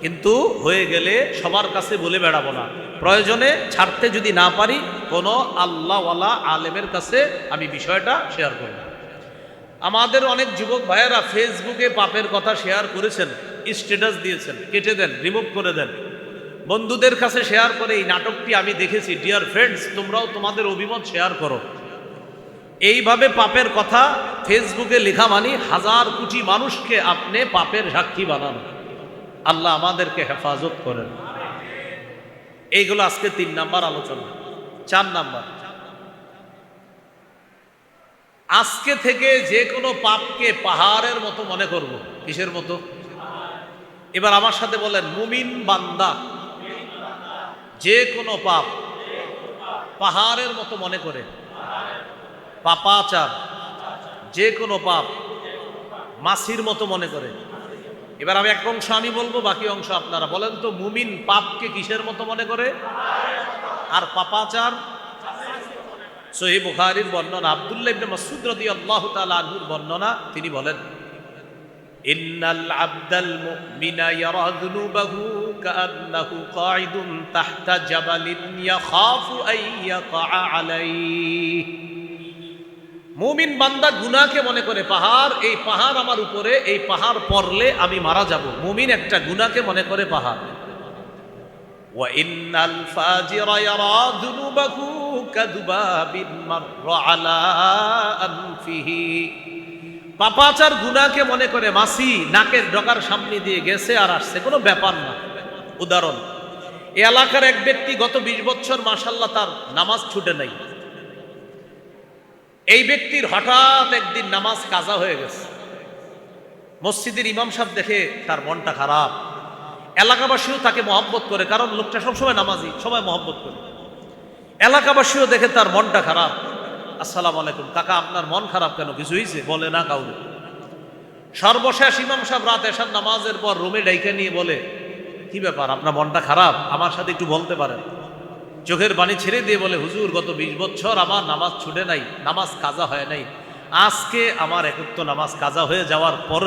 কিন্তু হয়ে গেলে সবার কাছে বলে বেড়াবো না, প্রয়োজনে ছাড়তে যদি না পারি কোনো আল্লাহওয়ালা আলেমের কাছে আমি বিষয়টা শেয়ার করব। আমাদের অনেক যুবক ভাইয়েরা ফেসবুকে পাপের কথা শেয়ার করেছেন, স্ট্যাটাস দিয়েছেন, কেটে দেন, রিমুভ করে দেন, বন্ধুদের কাছে শেয়ার করে এই নাটকটি আমি দেখেছি, ডিয়ার ফ্রেন্ডস তোমরাও তোমাদের অভিমত শেয়ার করো। এইভাবে পাপের কথা ফেসবুকে লেখা মানে হাজার কোটি মানুষকে আপনি পাপের সাক্ষী বানান। আল্লাহ আমাদেরকে হেফাজত করেন। এইগুলো আজকে 3 নাম্বার আলোচনা। 4 নাম্বার, আজকে থেকে যে কোনো পাপকে পাহাড়ের মতো মনে করব। কিসের মতো? এবার আমার সাথে বলেন, মুমিন বান্দা যে কোনো পাপ পাহাড়ের মতো মনে করে, পাপাচার যে কোনো পাপ মাছির মতো মনে করে। এবার আমি এক অংশ আমি বলবো, বাকি অংশ আপনারা বলেন তো, মুমিন পাপকে কিসের মতো মনে করে আর পাপাচার? সহিহ বুখারীর বর্ণনা, আব্দুল্লাহ ইবনে মাসউদ রাদিয়াল্লাহু তাআলা আনহুর বর্ণনা, তিনি বলেন, ইন্নাল আবদাল মুমিনা ইয়ারা যুনুবাহু কাআন্নাহু কাঈদুন তাহতা জাবালিন ইয়াখাফু আন ইয়াকা আলাইহি। মুমিন বান্দা গুনাহকে মনে করে পাহাড়, এই পাহাড় আমার উপরে, এই পাহাড় পড়লে আমি মারা যাব। মুমিন একটা গুনাহকে মনে করে পাহাড়। ওয়া ইন্নাল ফাজিরা ইয়ারা যুনুবাহু কাযুবাবিন মাররা আলা আনফিহি। পাপাচার গুনাহকে মনে করে মাছি নাকের ডগার সামনে দিয়ে গেছে আর আসছে, কোনো ব্যাপার না। উদাহরণ, এই এলাকার এক ব্যক্তি গত 20 বছর মাশাআল্লাহ তার নামাজ ছুটে নাই। এই ব্যক্তির হঠাৎ একদিন নামাজ কাজা হয়ে গেছে। মসজিদের ইমাম সাহেব দেখে তার মনটা খারাপ, এলাকাবাসীও তাকে মহব্বত করে, কারণ লোকটা সবসময় নামাজি, সবাই মহব্বত করে। এলাকাবাসীও দেখে তার মনটা খারাপ। আসসালামু আলাইকুম কাকা, আপনার মন খারাপ কেন? কিছু হয়েছে? বলে না কাউরে। সর্বশেষ ইমাম সাহেব রাত এশার নামাজের পর রুমে ডাইকে নিয়ে বলে, কি ব্যাপার, আপনার মনটা খারাপ, আমার সাথে একটু বলতে পারেন? চোখের পানি ছেড়ে দিয়ে বলে, হুজুর গত 20 বছর আমার নামাজ ছুটে নাই, নামাজ কাজা হয় নাই, আজকে আমার একত্র নামাজ কাজা হয়ে যাওয়ার পর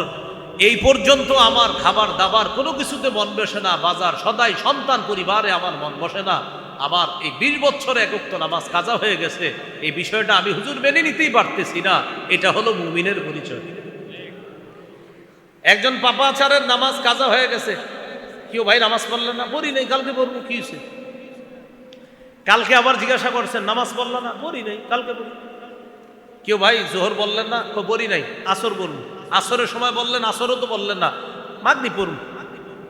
এই পর্যন্ত আমার খাবার দাবার কোনো কিছুতে মন বসে না, বাজার সদাই সন্তান পরিবারে আমার মন বসে না, আমার এই 20 বছরে একত্র নামাজ কাজা হয়ে গেছে, এই বিষয়টা আমি হুজুর মেনে নিতেই পারতেছি না। এটা হলো মুমিনের পরিচয়। একজন পাপাচারের নামাজ কাজা হয়ে গেছে, কেউ ভাই নামাজ পড়লেন না? পড়ি নাই, কালকে পড়বো। কি হয়েছে? কালকে আবার জিজ্ঞাসা করছেন, নামাজ পড়লেন না? পড়ি নাই, কালকে পড়ি। কেউ ভাই জোহর বললেন না? পড়ি নাই, আসর পড়বো। আসরের সময় বললেন, আসরও তো বললেন না, মাগরিব পড়বো।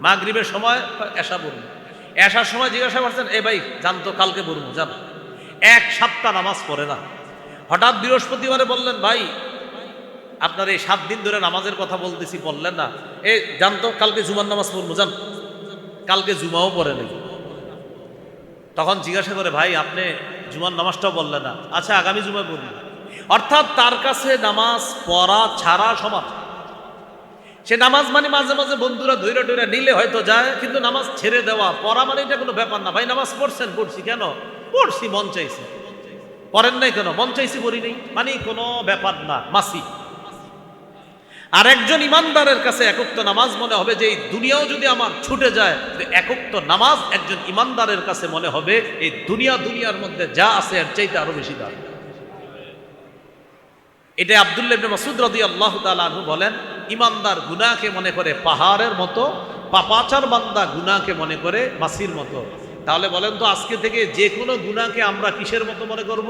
মাগরিবের সময় এশা পড়বো। এশার সময় জিজ্ঞাসা করছেন, এ ভাই জানতো কালকে পড়বো, জান। 1 সপ্তাহ নামাজ পড়ে না। হঠাৎ বৃহস্পতিবারে বললেন, ভাই আপনার এই 7 দিন ধরে নামাজের কথা বলতেছি, বললেন না, এ জানতো কালকে জুমার নামাজ পড়বো, জান। কালকে জুমাও পড়ে নাই। তখন জিজ্ঞাসা করে, ভাই আপনি জুমার নামাজটাও বললেন না, আচ্ছা আগামী জুমায় পড়বো। অর্থাৎ তার কাছে নামাজ পড়া ছাড়া সমান। সে নামাজ মানে মাঝে মাঝে বন্ধুরা ধৈর্য টৈরা নিলে হয়তো যায়, কিন্তু নামাজ ছেড়ে দেওয়া, পড়া মানে এটা কোনো ব্যাপার না। ভাই নামাজ পড়ছেন? পড়ছি। কেন? পড়ছি, মন চাইছে। পড়েন নাই কেন? মন চাইছি, পড়ি নাই, মানে কোনো ব্যাপার না, মাসি। আর একজন ইমানদারের কাছে একত্র নামাজ মনে হবে যে এই দুনিয়াও যদি আমার ছুটে যায়, একত্র নামাজ একজন ইমানদারের কাছে মনে হবে এই দুনিয়ার মধ্যে যা আছে এর চাইতে আরো বেশি দাম। এটা আব্দুল্লাহ ইবনে মাসউদ রাদিয়াল্লাহু তাআলা আনহু বলেন, ইমানদার গুনাহকে মনে করে পাহাড়ের মতো, পাপাচার বান্দা গুনাহকে মনে করে মাছির মতো। তাহলে বলেন তো আজকে থেকে যে কোনো গুনাহকে আমরা কিসের মতো মনে করব?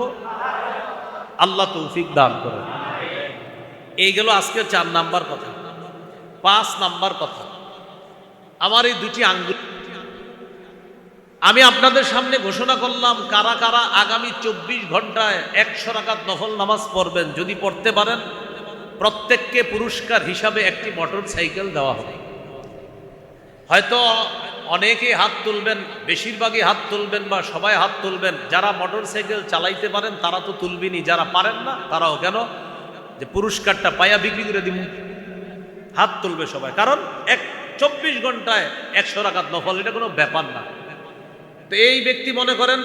আল্লাহ তৌফিক দান করে। এই গেল আজকে 4 নাম্বার কথা। 5 নাম্বার কথা, আমার এই দুটি আঙ্গুল আমি আপনাদের সামনে ঘোষণা করলাম, কারা কারা আগামী 24 ঘন্টায় 100 রাকাত নফল নামাজ পড়বেন। যদি পড়তে পারেন প্রত্যেককে পুরস্কার হিসাবে একটি মোটর সাইকেল দেওয়া হবে। হয়তো অনেকেই হাত তুলবেন, বেশিরভাগই হাত তুলবেন বা সবাই হাত তুলবেন। যারা মোটর সাইকেল চালাইতে পারেন তারা তো তুলবেনই, যারা পারেন না তারাও কেন, যে পুরস্কারটা পায়া বিক্রি করে দিব, হাত তুলবে সবাই। কারণ 24 ঘন্টায় 100 রাকাত নফল, এটা কোনো ব্যাপার না। তো এই ব্যক্তি মনে করেন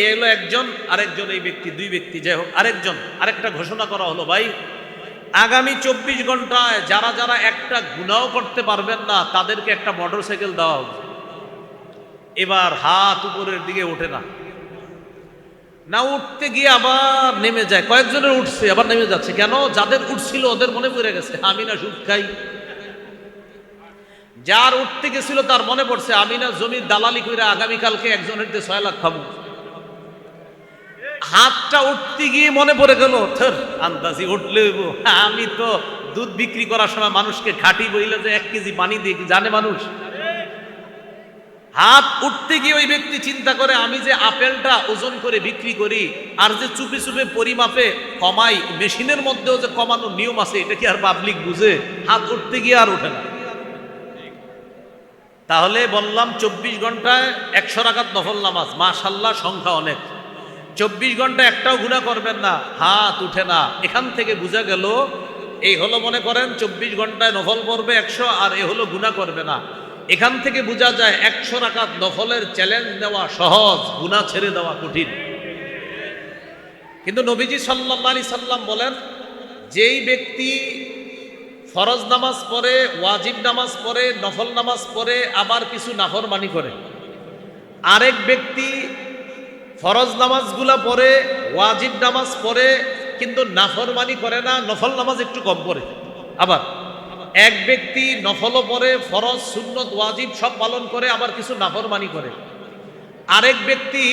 এই হলো একজন, আরেকজন, এই ব্যক্তি 2 ব্যক্তি, যাই হোক আরেকজন, আরেকটা ঘোষণা করা হলো, ভাই আগামী 24 ঘন্টায় যারা যারা একটা গুনাহ করতে পারবেন না তাদেরকে একটা মোটর সাইকেল দেওয়া হবে। এবার হাত উপরের দিকে ওঠে না, না উঠতে গিয়ে আবার নেমে যায়। কয়েকজনের উঠছে আবার নেমে যাচ্ছে। কেন? যাদের উঠছিল ওদের মনে পড়ে গেছে আমি না সুদ খাই। যার উঠতে গেছিল তার মনে পড়ছে আমি না জমির দালালি করে আগামীকালকে একজনের 6 লাখ খাবো। হাতটা উঠতে গিয়ে মনে পড়ে গেল, আন্দাজি উঠলে আমি তো দুধ বিক্রি করার সময় মানুষকে খাঁটি বইলে যে 1 কেজি পানি দিয়ে কি জানে মানুষ। হাত উঠতে গিয়ে ওই ব্যক্তি চিন্তা করে আমি যে আপেলটা ওজন করে বিক্রি করি আর যে চুপে চুপে পরিমাপে কমাই, মেশিনের মধ্যেও যে কমানোর নিয়ম আছে, এটা কি আর পাবলিক বুঝে? হাত উঠতে গিয়ে আর ওঠে না। তাহলে বললাম 24 ঘন্টায় 100 রাকাত নফল নামাজ, মাশাআল্লাহ সংখ্যা অনেক। 24 ঘন্টা একটাও গুনাহ করবেন না, হাত উঠে না। এখান থেকে বোঝা গেল এই হলো মনে করেন 24 ঘন্টায় নফল পড়বে 100, আর এ হলো গুনাহ করবে না। এখান থেকে বোঝা যায় 100 রাকাত নফলের চ্যালেঞ্জ দেওয়া সহজ, গুনাহ ছেড়ে দেওয়া কঠিন। কিন্তু নবীজি সাল্লাল্লাহু আলাইহি সাল্লাম বলেন, যেই ব্যক্তি ফরজ নামাজ পড়ে, ওয়াজিব নামাজ পড়ে, নফল নামাজ পড়ে, আবার কিছু নাফরমানি করে, আরেক ব্যক্তি ফরজ নামাজগুলা পড়ে, ওয়াজিব নামাজ পড়ে কিন্তু নাফরমানি করে না, নফল নামাজ একটু কম পড়ে। আবার এক ব্যক্তি নফলও পড়ে, ফরজ সুন্নত ওয়াজিব সব পালন করে, আবার কিছু নাফরমানি করে। আরেক ব্যক্তি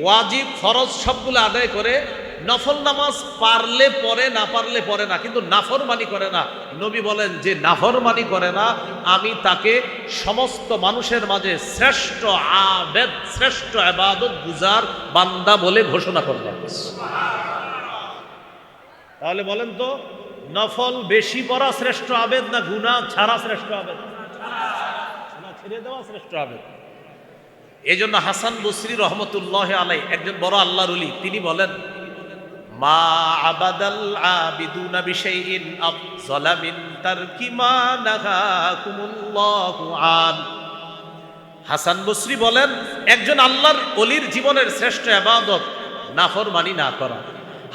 ওয়াজিব ফরজ সবগুলো আদায় করে, নফল নামাজ পারলে পড়ে, না পারলে পড়ে না, কিন্তু নাফরমানি করে না। নবী বলেন যে নাফরমানি করে না আমি তাকে সমস্ত মানুষের মাঝে শ্রেষ্ঠ আবেদ, শ্রেষ্ঠ ইবাদত গুজার বান্দা বলে ঘোষণা করলাম। তাহলে বলেন তো নফল বেশি পড়া শ্রেষ্ঠ আবেদ না গুনাহ ছাড়া শ্রেষ্ঠ আবেদ? না ছেড়ে দেওয়া শ্রেষ্ঠ আবেদ। এই জন্য হাসান বসরি রহমতুল্লাহ আলাই, একজন বড় আল্লাহর ওলি, তিনি বলেন মা আবাদাল আবিদুনা বিশাইইন আফযালা মিন তারকি মা নাহাকুমুল্লাহু আন। হাসান বসরি বলেন একজন আল্লাহর ওলির জীবনের শ্রেষ্ঠ ইবাদত নাফরমানি না করা।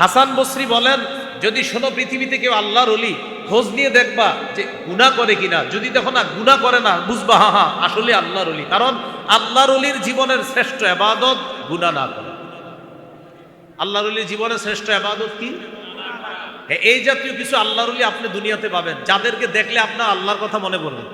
হাসান বসরি বলেন যদি শোনো পৃথিবীতে কেউ আল্লাহর ওলি, খোঁজ নিয়ে দেখবা যে গুনাহ করে কিনা। যদি দেখো না গুনাহ করে না, বুঝবা হা হা আসলে আল্লাহর ওলি। কারণ আল্লাহর ওলির জীবনের শ্রেষ্ঠ ইবাদত গুনাহ না করা। আল্লাহর ওলির জীবনের শ্রেষ্ঠ ইবাদত কি? এই জাতীয় কিছু আল্লাহর ওলি আপনি দুনিয়াতে পাবেন, যাদেরকে দেখলে আপনার আল্লাহর কথা মনে পড়বে।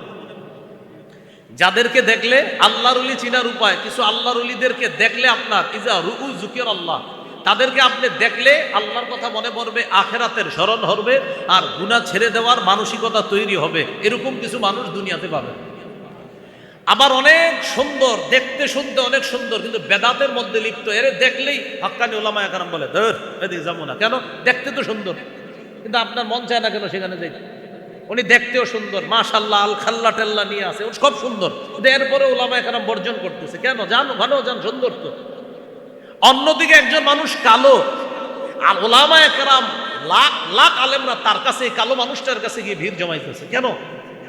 যাদেরকে দেখলে আল্লাহর ওলি চিনার উপায়, কিছু আল্লাহর ওলিদেরকে দেখলে আপনার ইজা রুউ যুকির আল্লাহ, তাদেরকে আপনি দেখলে আল্লাহর কথা মনে পড়বে, আখেরাতের স্মরণ হবে, আর গুনাহ ছেড়ে দেওয়ার মানসিকতা তৈরি হবে। এরকম কিছু মানুষ দুনিয়াতে পাবেন। আবার অনেক সুন্দর, দেখতে শুনতে অনেক সুন্দর, কিন্তু বেদাতের মধ্যে লিপ্ত। এর দেখলেই হাক্কানি উলামায়ে কেরাম বলে ধর এদিকে যাবো না। কেন? দেখতে তো সুন্দর, কিন্তু আপনার মন চায় না কেন সেখানে যাইতে। উনি দেখতেও সুন্দর, মাশাআল্লাহ, আল খাল্লা টেল্লা নিয়ে আসে, সব সুন্দর, কিন্তু এরপরে উলামায়ে কেরাম বর্জন করতেছে। কেন? জানো ভালো জান সুন্দর তো। অন্যদিকে একজন মানুষ কালো, আর উলামায়ে কেরাম লাখ লাখ আলেমরা তার কাছে, কালো মানুষটার কাছে গিয়ে ভিড় জমাইতেছে। কেন?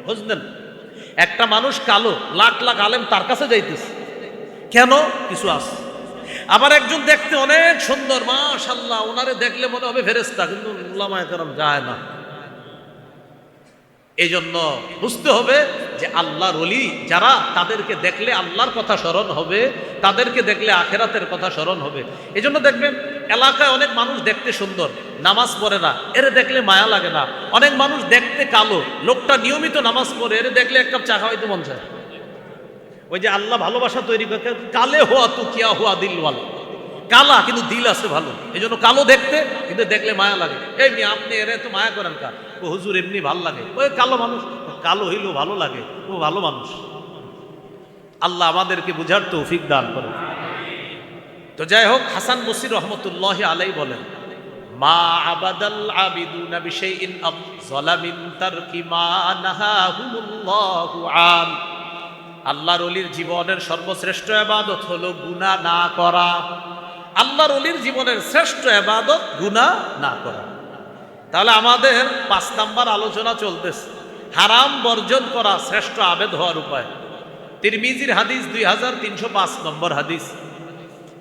বুঝলেন? একটা মানুষ কালো, লাখ লাখ আলেম তার কাছে যাইতেছে। কেন? কিছু আছে। আবার একজন দেখতে অনেক সুন্দর, মাশাআল্লাহ, ওনারে দেখলে মনে হবে ফেরেশতা, কিন্তু উলামায়ে কেরাম যায় না। এই জন্য বুঝতে হবে যে আল্লাহর ওলি যারা, তাদেরকে দেখলে আল্লাহর কথা স্মরণ হবে, তাদেরকে দেখলে আখেরাতের কথা স্মরণ হবে। এই জন্য দেখবেন এলাকায় অনেক মানুষ দেখতে সুন্দর, নামাজ পড়ে না, এরে দেখলে মায়া লাগে না। অনেক মানুষ দেখতে কালো, লোকটা নিয়মিত নামাজ পড়ে, এরে দেখলে এক কাপ চা খাওয়াইতে মন চায়। ওই যে আল্লাহ ভালোবাসা তৈরি করে, কালে হওয়া তু কিয়া হওয়া দিলওয়াল, কালা কিন্তু দিল আছে ভালো, এই জন্য কালো দেখতে, কিন্তু দেখলে মায়া লাগে। এই মেয়ে আপনি এরে তো মায়া করেন কা? ও হুজুর এমনি ভালো লাগে, ওই কালো মানুষ, কালো হইলেও ভালো লাগে, ও ভালো মানুষ। আল্লাহ আমাদেরকে বুঝার তৌফিক দান করে। তো যাই হোক, হাসান বসরি রহমতুল্লাহি আলাইহি বলেন, মা আবাদাল আবিদুনা বিশাইইন আফযালা মিন তারকি মা নাহাহুমুল্লাহু আন। আল্লাহর ওলির জীবনের সর্বশ্রেষ্ঠ ইবাদত হলো গুনাহ না করা। আল্লাহর ওলির জীবনের শ্রেষ্ঠ ইবাদত গুনাহ না করা। তাহলে আমাদের 5 নাম্বার আলোচনা চলতেছে, হারাম বর্জন করা শ্রেষ্ঠ আবেদ হওয়ার উপায়। তিরমিজির হাদিস 2305 নম্বর হাদিস।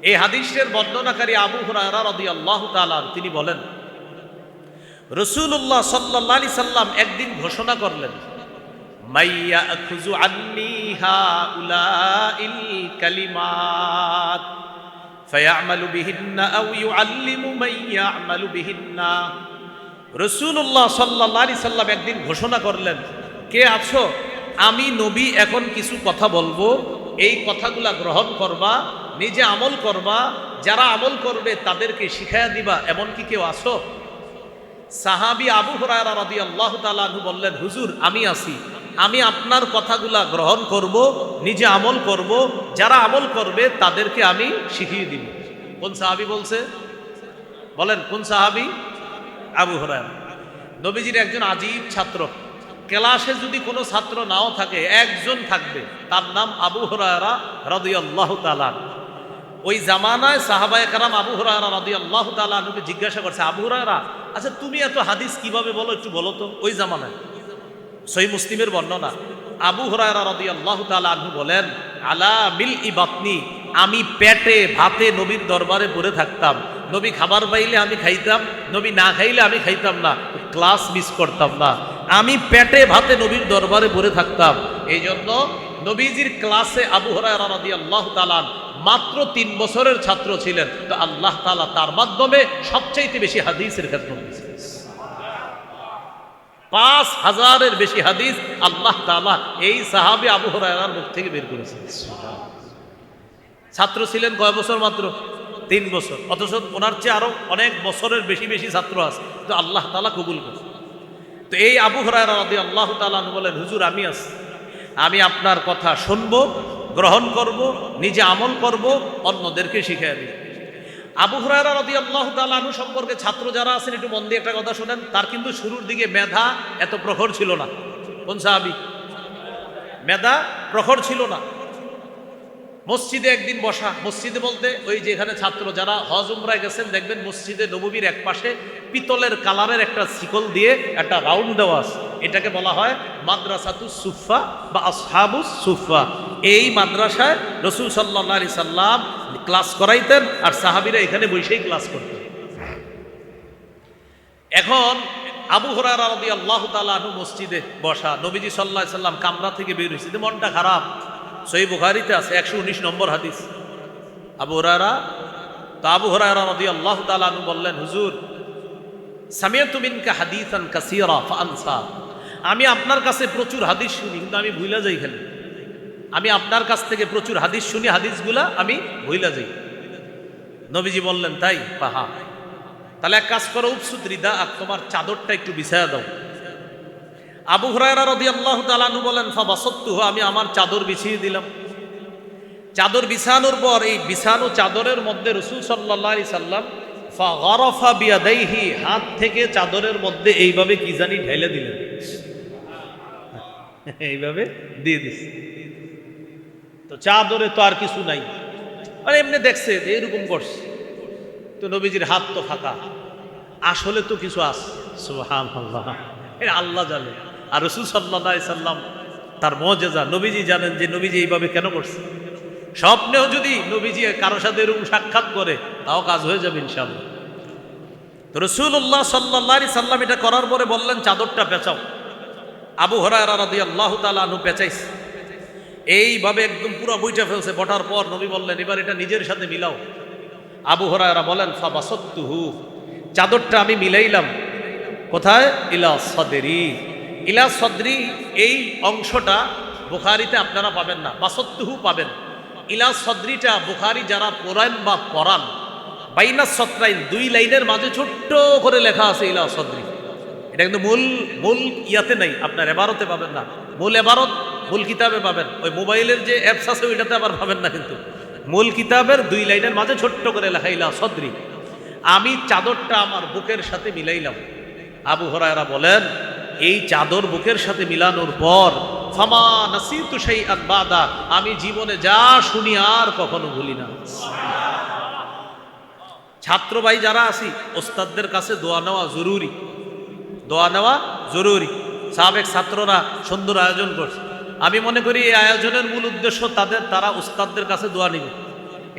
এই হাদিসের বর্ণনাকারী আবু হুরায়রা রাদিয়াল্লাহু তাআলা তিনি বলেন, রাসূলুল্লাহ সাল্লাল্লাহু আলাইহি সাল্লাম একদিন ঘোষণা করলেন, মাইয়া আখুযু আন্নী হাউলাইল কালিমাত ফায়ামালু বিহিন্না আও ইউআল্লিমু মান ইয়ামালু বিহিন্না। রাসূলুল্লাহ সাল্লাল্লাহু আলাইহি সাল্লাম একদিন ঘোষণা করলেন, কে আছো, আমি নবী এখন কিছু কথা বলবো, এই কথাগুলা গ্রহণ করবা, নিজে আমল করবা, যারা আমল করবে তাদেরকে শিখাইয়া দিবা, এমন কি কেউ আছো? সাহাবী আবু হুরায়রা রাদিয়াল্লাহু তাআলা আনহু বললেন, হুজুর আমি আছি, আমি আপনার কথাগুলা গ্রহণ করব, নিজে আমল করব, যারা আমল করবে তাদেরকে আমি শিখিয়ে দিব। কোন সাহাবী বলছে? বলেন কোন সাহাবী? আবু হুরায়রা। নবীজির একজন আজীব ছাত্র, ক্লাসে যদি কোনো ছাত্র নাও থাকে, একজন থাকবে, তার নাম আবু হুরায়রা রাদিয়াল্লাহু তাআলা। ওই জামানায় সাহাবায়ে কেরাম আবু হুরায়রা রাদিয়াল্লাহু তাআলা আনহুকে জিজ্ঞাসা করছে, আবু হুরায়রা, আচ্ছা তুমি এত হাদিস কিভাবে বলো, একটু বলো তো। ওই জামানায় সহিহ মুসলিমের বর্ণনা, আবু হুরায়রা রাদিয়াল্লাহু তাআলা আনহু বলেন, আলা মিলই বাতনি, আমি পেটে ভাতে নবীর দরবারে পড়ে থাকতাম। নবী খাবার পাইলে আমি খাইতাম, নবী না খাইলে আমি খাইতাম না, ক্লাস মিস করতাম না। আমি পেটে ভাতে নবীর দরবারে পড়ে থাকতাম। এই জন্য নবীজির ক্লাসে আবু হুরায়রা রাদিয়াল্লাহু তাআলা মাত্র 3 বছরের ছাত্র ছিলেন, তো আল্লাহ তাআলা তার মাধ্যমে সবচাইতে বেশি হাদিসের খেদমত দিয়েছেন। 5000-এর বেশি হাদিস আল্লাহ তাআলা এই সাহাবী আবু হুরায়রার মুখ থেকে বের করেছেন। ছাত্র ছিলেন কয় বছর? মাত্র 3 বছর, অথচ ওনার চেয়ে আরো অনেক বছরের বেশি বেশি ছাত্র আছে, তো আল্লাহ তাআলা কবুল করেন। তো এই আবু হুরায়রা রাদিয়াল্লাহু তাআলা বলেন, হুজুর আমি আছি, আমি আপনার কথা শুনবো, গ্রহণ করব, নিজে আমল করব, অন্যদেরকে শিখিয়ে দিব। আবু হুরায়রা রাদিয়াল্লাহু তাআলা আনহু সম্পর্কে ছাত্র যারা আছেন একটু মন দিয়ে একটা কথা শুনেন, তার কিন্তু শুরুর দিকে মেধা এত প্রখর ছিল না। কোন সাহাবী? মেধা প্রখর ছিল না। মসজিদে একদিন বসা, মসজিদে বলতে ওই যে এখানে ছাত্র যারা হজ উমরায় গেছেন দেখবেন মসজিদে নববীর এক পাশে পিতলের কালারের একটা শিকল দিয়ে একটা রাউন্ড দেওয়া আছে, এটাকে বলা হয় মাদ্রাসাতুস সুফফা বা আসহাবুস সুফফা। এই মাদ্রাসায় রাসূল সাল্লাল্লাহু আলাইহি সাল্লাম ক্লাস করাইতেন, আর সাহাবীরা এখানে বসেই ক্লাস করতেন। এখন আবু হুরায়রা রাদিয়াল্লাহু তাআলা আনহু মসজিদে বসা, নবীজি সাল্লাল্লাহু আলাইহি সাল্লাম কামরা থেকে বের হইছে, মনটা খারাপ। সহিহ বুখারীতে আছে 119 নম্বর হাদিস। আবু হুরায়রা রাদিয়াল্লাহু তাআলা আনহু বললেন, হুজুর সামিআতু মিনকা হাদিসান কাসীরা ফাআনসা, আমি আপনার কাছে প্রচুর হাদিস শুনি কিন্তু আমি ভুলে যাই খালি। আমি আপনার কাছ থেকে প্রচুর হাদিস শুনি, হাদিসগুলা আমি ভুলে যাই। নবীজি বললেন, তাই? পাহা, তাহলে এক কাজ করো, উপসুত রিদা, আর তোমার চাদরটা একটু বিছায়া দাও। আবু হুরায়রা রাদিয়াল্লাহু তাআলা আনহু বলেন, ফাবাসাততুহু, আমি আমার চাদর বিছিয়ে দিলাম। চাদর বিছানোর পর এই বিছানো চাদরের মধ্যে রাসূল সাল্লাল্লাহু আলাইহি সাল্লাম ফাগারাফা বিয়াদাইহি, হাত থেকে চাদরের মধ্যে এইভাবে কি জানি ঢেলে দিলেন, এইভাবে দিয়ে দিছে। তো চাদরে তো আর কিছু নাই, মানে এমনি দেখছে যে এরকম করছে, তো নবীজির হাত তো ফাঁকা, আসলে তো কিছু আছে। সুবহানাল্লাহ, এটা আল্লাহ জানে, আর রাসূল সাল্লাল্লাহু আলাইহি সাল্লাম তার মুজিজা, নবীজি জানেন যে নবীজি এইভাবে কেন করছে। স্বপ্নেও যদি নবীজি কারোর সাথে এরকম সাক্ষাৎ করে তাও কাজ হয়ে যাবে ইনশাআল্লাহ। তো রাসূলুল্লাহ সাল্লাল্লাহু আলাইহি সাল্লাম এটা করার পরে বললেন, চাদরটা পেঁচাও। আবু হুরায়রা রাদিয়াল্লাহু তাআলা আনহু পেঁচাইছে, এইভাবে একদম পুরো বইটা ফেলছে। বটার পর নবী বললেন, এবার এটা নিজের সাথে মিলাও। আবু হুরায়রা বলেন ফাবাসাত্তুহু, চাদরটা আমি মিলাইলাম কোথায়? ইলা সদরি। ইলা সদরি এই অংশটা বুখারীতে আপনারা পাবেন না, বাসাত্তুহু পাবেন। ইলা সদরিটা বুখারী যারা পড়েন বা পড়ান, বাইনা সত্রাইন, দুই লাইনের মাঝে ছোট্ট করে লেখা আছে ইলা সদরি। এটা কিন্তু মূল ইয়াতে নাই, আপনার এবারতে পাবেন না। মূল এবারত মূল কিতাবে পাবেন, ওই মোবাইলের যে অ্যাপস আছে ওইটাতে আবার পাবেন না। কিন্তু মূল কিতাবের দুই লাইনের মাঝে ছোট্ট করে লেখা ইলা সদরি। আমি চাদরটা আমার বুকের সাথে মিলাইলাম। আবু হুরায়রা বলেন এই চাদর বুকের সাথে মিলানোর পর ফামা নাসিতু শাইআন বাদা, আমি জীবনে যা শুনি আর কখনো ভুলি না। ছাত্র ভাই যারা আছি, ওস্তাদদের কাছে দোয়া নেওয়া জরুরি, দোয়া নেওয়া জরুরি। সাবেক ছাত্ররা সুন্দর আয়োজন করছে। আমি মনে করি এই আয়োজনের মূল উদ্দেশ্য তারা উস্তাদদের কাছে দোয়া নিবে,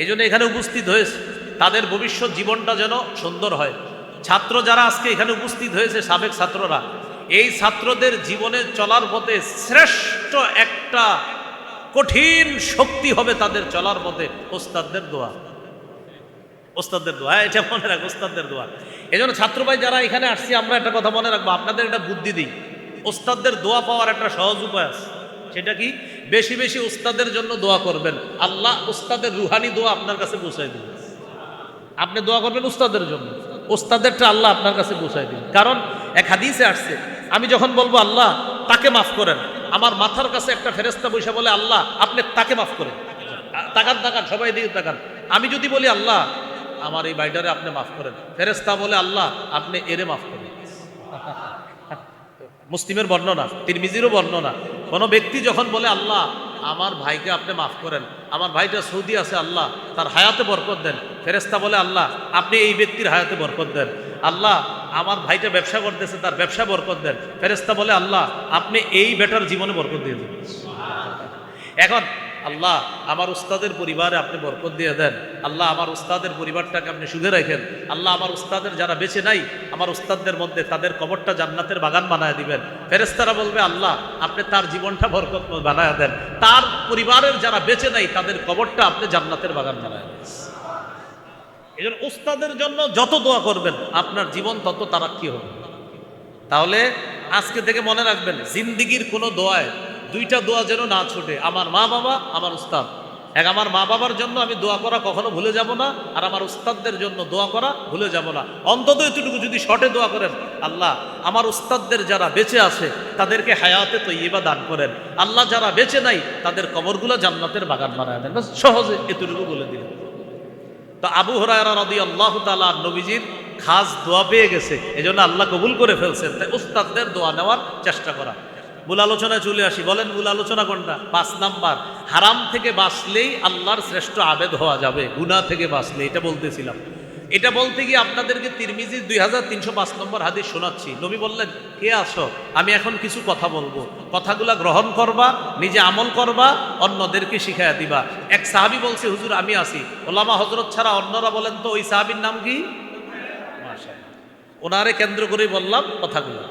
এই জন্য এখানে উপস্থিত হয়েছে, তাদের ভবিষ্যৎ জীবনটা যেন সুন্দর হয়। ছাত্র যারা আজকে এখানে উপস্থিত হয়েছে, সাবেক ছাত্ররা, এই ছাত্রদের জীবনে চলার পথে শ্রেষ্ঠ একটা কঠিন শক্তি হবে তাদের চলার পথে ওস্তাদদের দোয়া। ওস্তাদদের দোয়া, এটা মনে রাখবো, ওস্তাদদের দোয়া। এই জন্য ছাত্র ভাই যারা এখানে আসছি, আমরা একটা কথা মনে রাখবো, আপনাদের একটা বুদ্ধি দিই, ওস্তাদদের দোয়া পাওয়ার একটা সহজ উপায় আছে। সেটা কি? বেশি বেশি ওস্তাদের জন্য দোয়া করবেন, আল্লাহ ওস্তাদের রুহানি দোয়া আপনার কাছে পৌঁছায় দিবেন। আপনি দোয়া করবেন উস্তাদের জন্য, ওস্তাদেরটা আল্লাহ আপনার কাছে পৌঁছায় দিবেন। কারণ এক হাদিসে আসছে, আমি যখন বলবো আল্লাহ তাকে মাফ করেন, আমার মাথার কাছে একটা ফেরেশতা বসে বলে আল্লাহ আপনি তাকে মাফ করেন। তাকান তাকান, সবাই দিকে তাকান। আমি যদি বলি আল্লাহ আমার এই ভাইটারে আপনি মাফ করেন, ফেরেশতা বলে আল্লাহ আপনি এরে মাফ করেন। মুসলিমের বর্ণনা, তিরমিজিরও বর্ণনা, কোনো ব্যক্তি যখন বলে আল্লাহ আমার ভাইকে আপনি মাফ করেন, আমার ভাইটা সৌদি আছে, আল্লাহ তার হায়াতে বরকত দেন, ফেরেশতা বলে আল্লাহ আপনি এই ব্যক্তির হায়াতে বরকত দেন। আল্লাহ আমার ভাইটা ব্যবসা করতেছে, তার ব্যবসা বরকত দেন, ফেরেশতা বলে আল্লাহ আপনি এই বেটার জীবনে বরকত দিয়ে দেন। এখন আল্লাহ আমার উস্তাদের পরিবারে আপনি বরকত দিয়ে দেন, আল্লাহ আমার উস্তাদের পরিবারটাকে আপনি সুখে রাখেন, আল্লাহ আমার উস্তাদের যারা বেঁচে নাই, আমার উস্তাদদের মধ্যে তাদের কবরটা জান্নাতের বাগান বানায় দিবেন। ফেরেশতারা বলবে আল্লাহ আপনি তার জীবনটা বরকত বানায় দেন, তার পরিবারের যারা বেঁচে নাই তাদের কবরটা আপনি জান্নাতের বাগান বানায় দেন। এই জন্য উস্তাদের জন্য যত দোয়া করবেন আপনার জীবন তত তারাক্কি হবে। তাহলে আজকে থেকে মনে রাখবেন, জিন্দিগির কোনো দোয়ায় দুইটা দোয়া যেন না ছুটে, আমার মা বাবা, আমার উস্তাদ। এক, আমার মা বাবার জন্য আমি দোয়া করা কখনো ভুলে যাব না, আর আমার উস্তাদদের জন্য দোয়া করা ভুলে যাব না। অন্তত এতটুকু যদি শর্টে দোয়া করেন, আল্লাহ আমার উস্তাদদের যারা বেঁচে আছে তাদেরকে হায়াতে তৈয়বা দান করেন, আল্লাহ যারা বেঁচে নাই তাদের কবরগুলো জান্নাতের বাগান বানায় দেন। সহজে এতটুকু বলে দিলেন। তো আবু হুরায়রা রাদিয়াল্লাহু তাআলা নবীজির খাস দোয়া পেয়ে গেছে, এজন্য আল্লাহ কবুল করে ফেলছেন। তাই উস্তাদদের দোয়া নেওয়ার চেষ্টা করা। মূল আলোচনায় চলে আসি। বলেন মূল আলোচনা কোনটা? 5 নাম্বার, হারাম থেকে বাঁচলেই আল্লাহর শ্রেষ্ঠ আবেদ হওয়া যাবে, গুনাহ থেকে বাঁচলে। এটা বলতেছিলাম। এটা বলতে গিয়ে আপনাদেরকে তিরমিজির 2305 নম্বর হাদিস শোনাচ্ছি। নবী বললেন, কে আসো, আমি এখন কিছু কথা বলবো, কথাগুলা গ্রহণ করবা, নিজে আমল করবা, অন্যদেরকে শিখাইয়া দিবা। এক সাহাবী বলছে, হুজুর আমি আসি। ওলামা হযরত ছাড়া অন্যরা বলেন তো ওই সাহাবীর নাম কি? মাশাআল্লাহ। ওনারে কেন্দ্র করে বললাম কথাগুলো।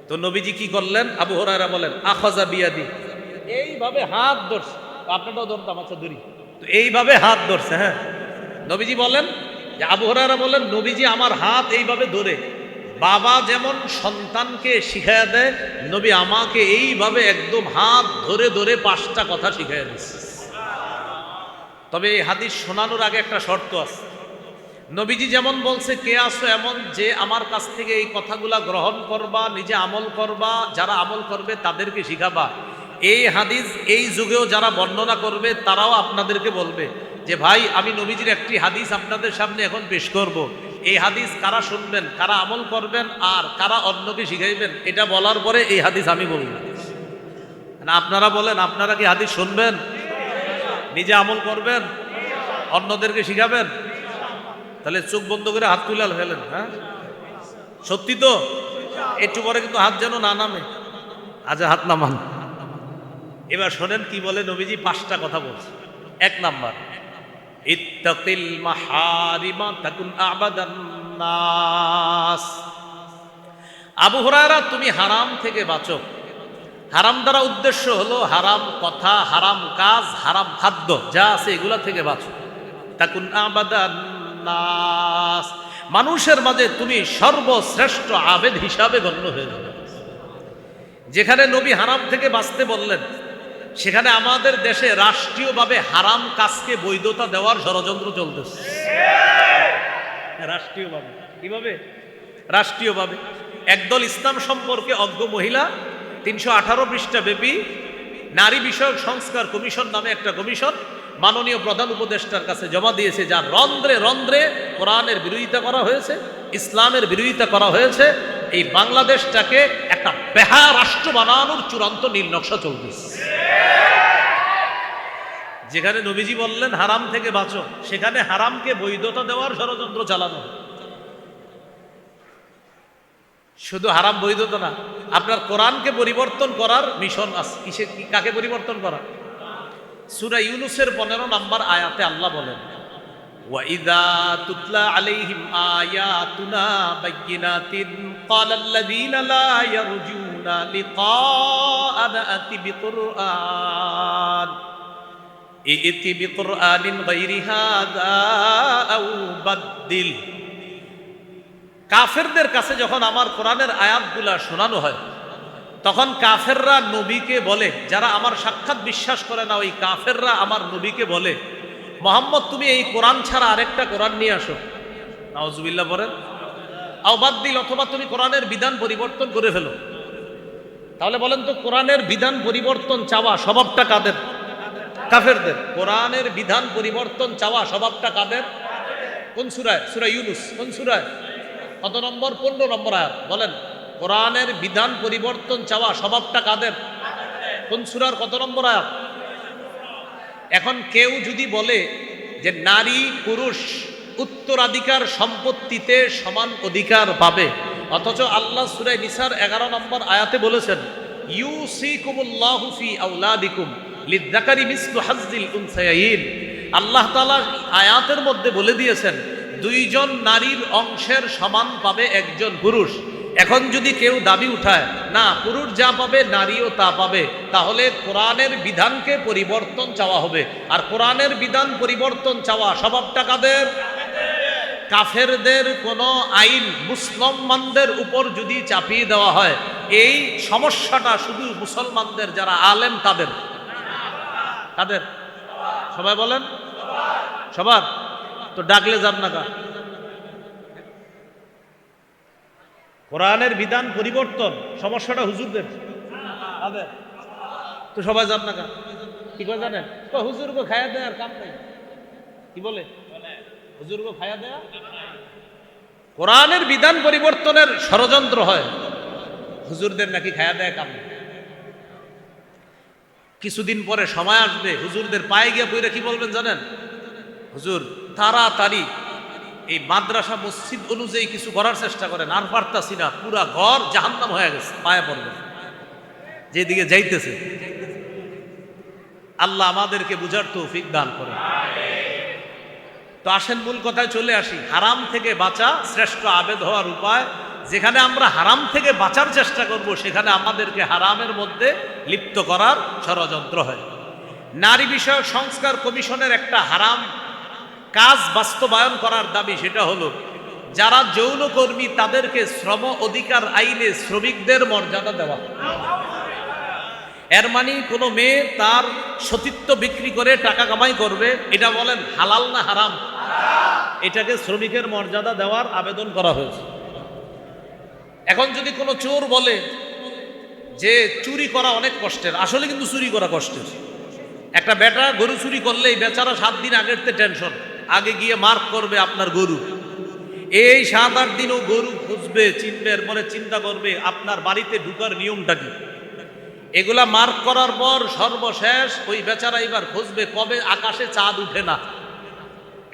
তো নবীজি কি করলেন? আবু হুরায়রা বলেন, আখাযা বিয়াদি, এইভাবে হাত ধরছে। আপনারাও ধরতাম, আচ্ছা ধরি। তো এইভাবে হাত ধরছে। হ্যাঁ, নবীজি বলেন যে, আবু হুরায়রা বলেন নবীজি আমার হাত এইভাবে ধরে, বাবা যেমন সন্তানকে শিখাইয়া দেয়, নবী আমাকে এইভাবে একদম হাত ধরে ধরে 5টা কথা শিখাইয়া দিচ্ছে। তবে এই হাদিস শোনানোর আগে একটা শর্ত আছে। নবীজি যেমন বলছে, কে আসো এমন যে আমার কাছ থেকে এই কথাগুলা গ্রহণ করবা, নিজে আমল করবা, যারা আমল করবে তাদেরকে শিখাবা। এই হাদিস এই যুগেও যারা বর্ণনা করবে তারাও আপনাদেরকে বলবে যে ভাই আমি নবীজির একটি হাদিস আপনাদের সামনে এখন পেশ করব। এই হাদিস কারা শুনবেন, কারা আমল করবেন, আর কারা অন্যকে শিখাইবেন, এটা বলার পরে এই হাদিস আমি বলবো। না আপনারা বলেন, আপনারা কি হাদিস শুনবেন, নিজে আমল করবেন, অন্যদেরকে শিখাবেন? তাহলে চোখ বন্ধ করে হাত তুলে ফেলেন। হ্যাঁ, সত্যি তো? একটু পরে কিন্তু হাত যেন না নামে। আচ্ছা, হাত নামান। এবার শোনেন কি বলে নবীজি। 5টা কথা বলছে। 1 নাম্বার, ইত্তাকিল মাহারিমা তাকুন আবাদান নাস। আবু হুরায়রা তুমি হারাম থেকে বাঁচো। হারাম দ্বারা উদ্দেশ্য হলো হারাম কথা, হারাম কাজ, হারাম খাদ্য যা আছে এগুলা থেকে বাঁচো। তাকুন আবাদান নাস, মানুষের মাঝে তুমি সর্বশ্রেষ্ঠ আবেদ হিসাবে গণ্য হয়ে যাবে। যেখানে নবী হারাম থেকে বাঁচতে বললেন, সেখানে আমাদের দেশে রাষ্ট্রীয়ভাবে হারাম কাজকে বৈধতা দেওয়ার ষড়যন্ত্র চলতেছে। রাষ্ট্রীয়ভাবে কিভাবে? রাষ্ট্রীয়ভাবে একদল ইসলাম সম্পর্কে অজ্ঞ মহিলা 318 পৃষ্ঠা ব্যাপী নারী বিষয়ক সংস্কার কমিশন নামে একটা কমিশন মাননীয় প্রধান উপদেষ্টার কাছে জমা দিয়েছে, যার রন্ধ্রে রন্ধ্রে কোরআনের বিরোধিতা করা হয়েছে, ইসলামের বিরোধিতা করা হয়েছে। এই বাংলাদেশটাকে একটা বেহা রাষ্ট্র বানানোর চূড়ান্ত নীলনকশা চলতেছে। যেখানে নবীজি বললেন হারাম থেকে বাঁচো, সেখানে হারামকে বৈধতা দেওয়ার ষড়যন্ত্র চালানো। শুধু হারাম বৈধতা না, আপনার কোরআনকে পরিবর্তন করার মিশন আছে। কাকে পরিবর্তন করা? সূরা ইউনূসের 15 নম্বর আয়াতে আল্লাহ বলেন, وَإِذَا تُتْلَى عَلَيْهِمْ آيَاتُنَا بَيِّنَاتٍ قَالَ الَّذِينَ لَا يَرْجُونَ لِقَاءَنَا ائْتِ بِقُرْآنٍ غَيْرِ هَذَا أَوْ بَدِّلْ। কাফেরদের কাছে যখন আমার কোরআনের আয়াতগুলা শোনানো হয়, তখন কাফেররা নবীকে বলে, যারা আমার সাক্ষাৎ বিশ্বাস করে না ওই কাফেররা আমার নবীকে বলে, মোহাম্মদ তুমি এই কোরআন ছাড়া আরেকটা কোরআন নিয়ে আসো। নাউজুবিল্লাহ বলেন। আও বাদদিল, অথবা তুমি কোরআনের বিধান পরিবর্তন করে ফেলো। তাহলে বলেন তো, কোরআনের বিধান পরিবর্তন চাওয়া স্বভাবটা কাদের? কাফেরদের। কোরআনের বিধান পরিবর্তন চাওয়া স্বভাবটা কাদের? কোন সূরায়? সূরা ইউনূস। কোন সূরায়? কত নম্বর? 15 নম্বর আয়াত। বলেন, কোরআনের বিধান পরিবর্তন চাওয়া স্বভাবটা কাদের? কোন সূরার কত নম্বর আয়াত? এখন কেউ যদি বলে যে নারী পুরুষ উত্তরাধিকার সম্পত্তিতে সমান অধিকার পাবে, অথচ আল্লাহ সূরা নিসার 11 নম্বর আয়াতে বলেছেন, ইউসিকুমুল্লাহু ফি আওলাদিকুম লিযযাকারি মিসলু হাজ্জিল উনসায়াইন। আল্লাহ তাআলা আয়াতের মধ্যে বলে দিয়েছেন, দুইজন নারীর অংশের সমান পাবে একজন পুরুষ। এখন যদি কেউ দাবি উঠায় না পুরুষ যা পাবে নারীও তা পাবে, তাহলে কোরআনের বিধানকে পরিবর্তন চাওয়া হবে। আর কোরআনের বিধান পরিবর্তন চাওয়া স্বভাবটা কাদের? কাফেরদের কোন আইন মুসলমানদের উপর যদি চাপিয়ে দেওয়া হয়, এই সমস্যাটা শুধু মুসলমানদের যারা আলেম তাদের। কাদের? সবাই বলেন সবার। তো ডাকলে যান না কা? কোরআনের বিধান পরিবর্তন সমস্যাটা হুজুরদের। তো সবাই যান না কা? কি করে জানেন? হুজুর গো খায়া দেয় আর কাম নাই। কি বলে? হুজুর গো খায়া দেয়া। কোরআনের বিধান পরিবর্তনের ষড়যন্ত্র হয়, হুজুরদের নাকি খায়া দেয় কাম নাই। কিছুদিন পরে সময় আসবে হুজুরদের পায়ে গিয়ে পইরা কি বলবেন জানেন? হুজুর তাড়াতাড়ি এই মাদ্রাসা মসজিদ অনুযায়ী কিছু করার চেষ্টা করেন, আর পারতাছি না, পুরা ঘর জাহান্নাম হয়ে গেছে। পায়ে পড়বেন যেদিকে যাইতেছে। আল্লাহ আমাদেরকে বুঝার তৌফিক দান করেন। তো আসেন মূল কথায় চলে আসি। হারাম থেকে বাঁচা শ্রেষ্ঠ আবেদ হওয়ার উপায়। যেখানে আমরা হারাম থেকে বাঁচার চেষ্টা করব, সেখানে আমাদেরকে হারামের মধ্যে লিপ্ত করার ষড়যন্ত্র হয়। নারী বিষয়ক সংস্কার কমিশনের একটা হারাম কাজ বাস্তবায়ন করার দাবি, সেটা হলো যারা যৌনকর্মী তাদেরকে শ্রম অধিকার আইনে শ্রমিকদের মর্যাদা দেওয়া। এর মানে কোনো মেয়ে তার সতীত্ব বিক্রি করে টাকা কামাই করবে, এটা বলেন হালাল না হারাম? এটাকে শ্রমিকের মর্যাদা দেওয়ার আবেদন করা হয়েছে। এখন যদি কোনো চোর বলে যে চুরি করা অনেক কষ্টের, আসলে কিন্তু চুরি করা কষ্টের। একটা বেটা গরু চুরি করলে এই বেচারা 7 দিন আগের তে টেনশন, আগে গিয়ে মার্ক করবে আপনার গরু। এই 7-8 দিনও গরু খুঁজবে, চিনবে, এরপরে চিন্তা করবে আপনার বাড়িতে ঢুকার নিয়মটা কি। এগুলা মার্ক করার পর সর্বশেষ ওই বেচারা এবার খুঁজবে কবে আকাশে চাঁদ উঠে না।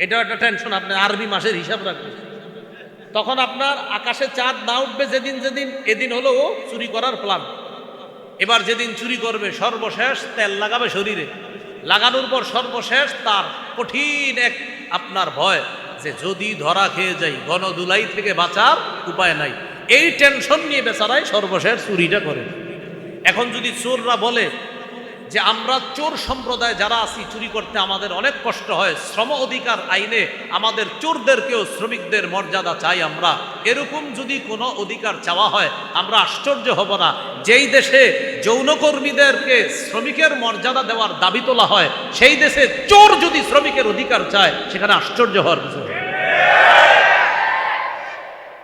এটা একটা টেনশন। আপনি আরবি মাসের হিসাব রাখবেন, তখন আপনার আকাশে চাঁদ না উঠবে যেদিন এদিন হলো চুরি করার প্ল্যান। এবার যেদিন চুরি করবে সর্বশেষ তেল লাগাবে শরীরে, লাগানোর পর সর্বশেষ তার কঠিন এক আপনার ভয় যে যদি ধরা খেয়ে যাই গণধুলাই থেকে বাঁচার উপায় নাই। এই টেনশন নিয়ে বেচারাই সর্বশেষ চুরিটা করে। এখন যদি চোররা বলে যে আমরা চোর সম্প্রদায় যারা আছি, চুরি করতে আমাদের অনেক কষ্ট হয়, শ্রম অধিকার আইনে আমাদের চোরদেরকেও শ্রমিকদের মর্যাদা চাই আমরা। এরকম যদি কোনো অধিকার চাওয়া হয়, আমরা আশ্চর্য হব না। যেই দেশে যৌনকর্মীদেরকে শ্রমিকের মর্যাদা দেওয়ার দাবি তোলা হয়, সেই দেশে চোর যদি শ্রমিকের অধিকার চায়, সেখানে আশ্চর্য হওয়ার কিছু নেই।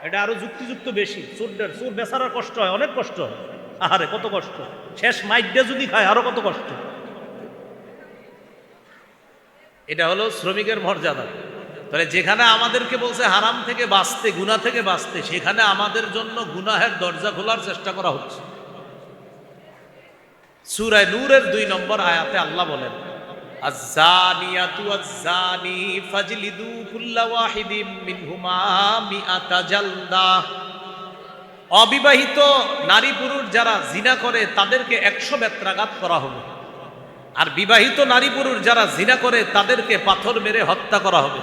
এটা আরো যুক্তিযুক্ত বেশি। চোর বেচারার কষ্ট হয়, অনেক কষ্ট হয়। আরে কত কষ্ট, শেষ মাইডে যদি খায় আরো কত কষ্ট। এটা হলো শ্রমিকের মর্যাদা। তাহলে যেখানে আমাদেরকে বলছে হারাম থেকে বাঁচতে, গুনাহ থেকে বাঁচতে, সেখানে আমাদের জন্য গুনাহের দরজা খোলার চেষ্টা করা হচ্ছে। সূরা নূরের 2 নম্বর আয়াতে আল্লাহ বলেন, আয-যানিয়াতু ওয়াজ-যানি ফাজলিদু কুল্লা ওয়াহিদিম মিনহুমা মিআতা জালদা। অবিবাহিত নারী পুরুষ যারা জিনা করে তাদেরকে 100 বেত্রাঘাত করা হবে, আর বিবাহিত নারী পুরুষ যারা জিনা করে তাদেরকে পাথর মেরে হত্যা করা হবে।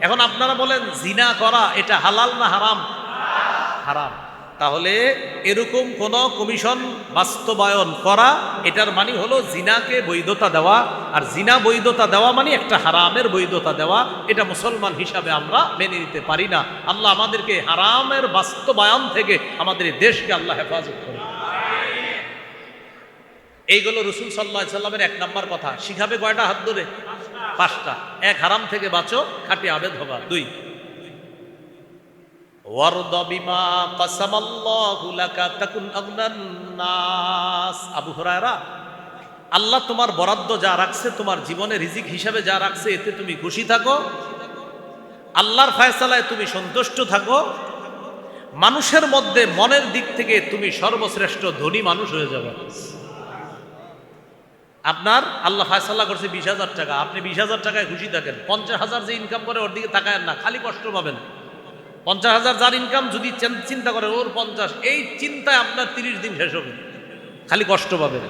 এখন আপনারা বলেন, জিনা করা এটা হালাল না হারাম? হারাম। তাহলে এরকম কোন কমিশন বাস্তবায়ন করা, এটার মানে হলো জিনাকে বৈধতা দেওয়া, আর জিনা বৈধতা দেওয়া মানে একটা হারামের বৈধতা দেওয়া। এটা মুসলমান হিসাবে আমরা মেনে নিতে পারি না। আল্লাহ আমাদেরকে হারামের বাস্তবায়ন থেকে আমাদের দেশকে আল্লাহ হেফাজত করে। এইগুলো রাসূল সাল্লাল্লাহু আলাইহি সাল্লামের 1 নম্বর কথা। শিখাবে কয়টা? হাত ধরে 5টা। 1, হারাম থেকে বাঁচো, খাঁটি আবেদ হবা। 2, ওয়ারদ বিমা কাসামাল্লাহু লাকা তাকুন আগনান নাস। আবু হুরায়রা, আল্লাহ তোমার বরাদ্দ যা রাখছে, তোমার জীবনে রিজিক হিসাবে যা রাখছে, এতে তুমি খুশি থাকো, আল্লাহর ফয়সালায় তুমি সন্তুষ্ট থাকো, মানুষের মধ্যে মনের দিক থেকে তুমি সর্বশ্রেষ্ঠ ধনী মানুষ হয়ে যাবে। আপনার আল্লাহ ফয়সালা করছে 20,000 টাকা, আপনি 20,000 টাকায় খুশি থাকেন। 50,000 যে ইনকাম করে ওর দিকে তাকায়েন না, খালি কষ্ট পাবেন। 50,000 যার ইনকাম, যদি চিন্তা করেন ওর 50, এই চিন্তায় আপনার 30 দিন শেষ হবে, খালি কষ্ট পাবেন।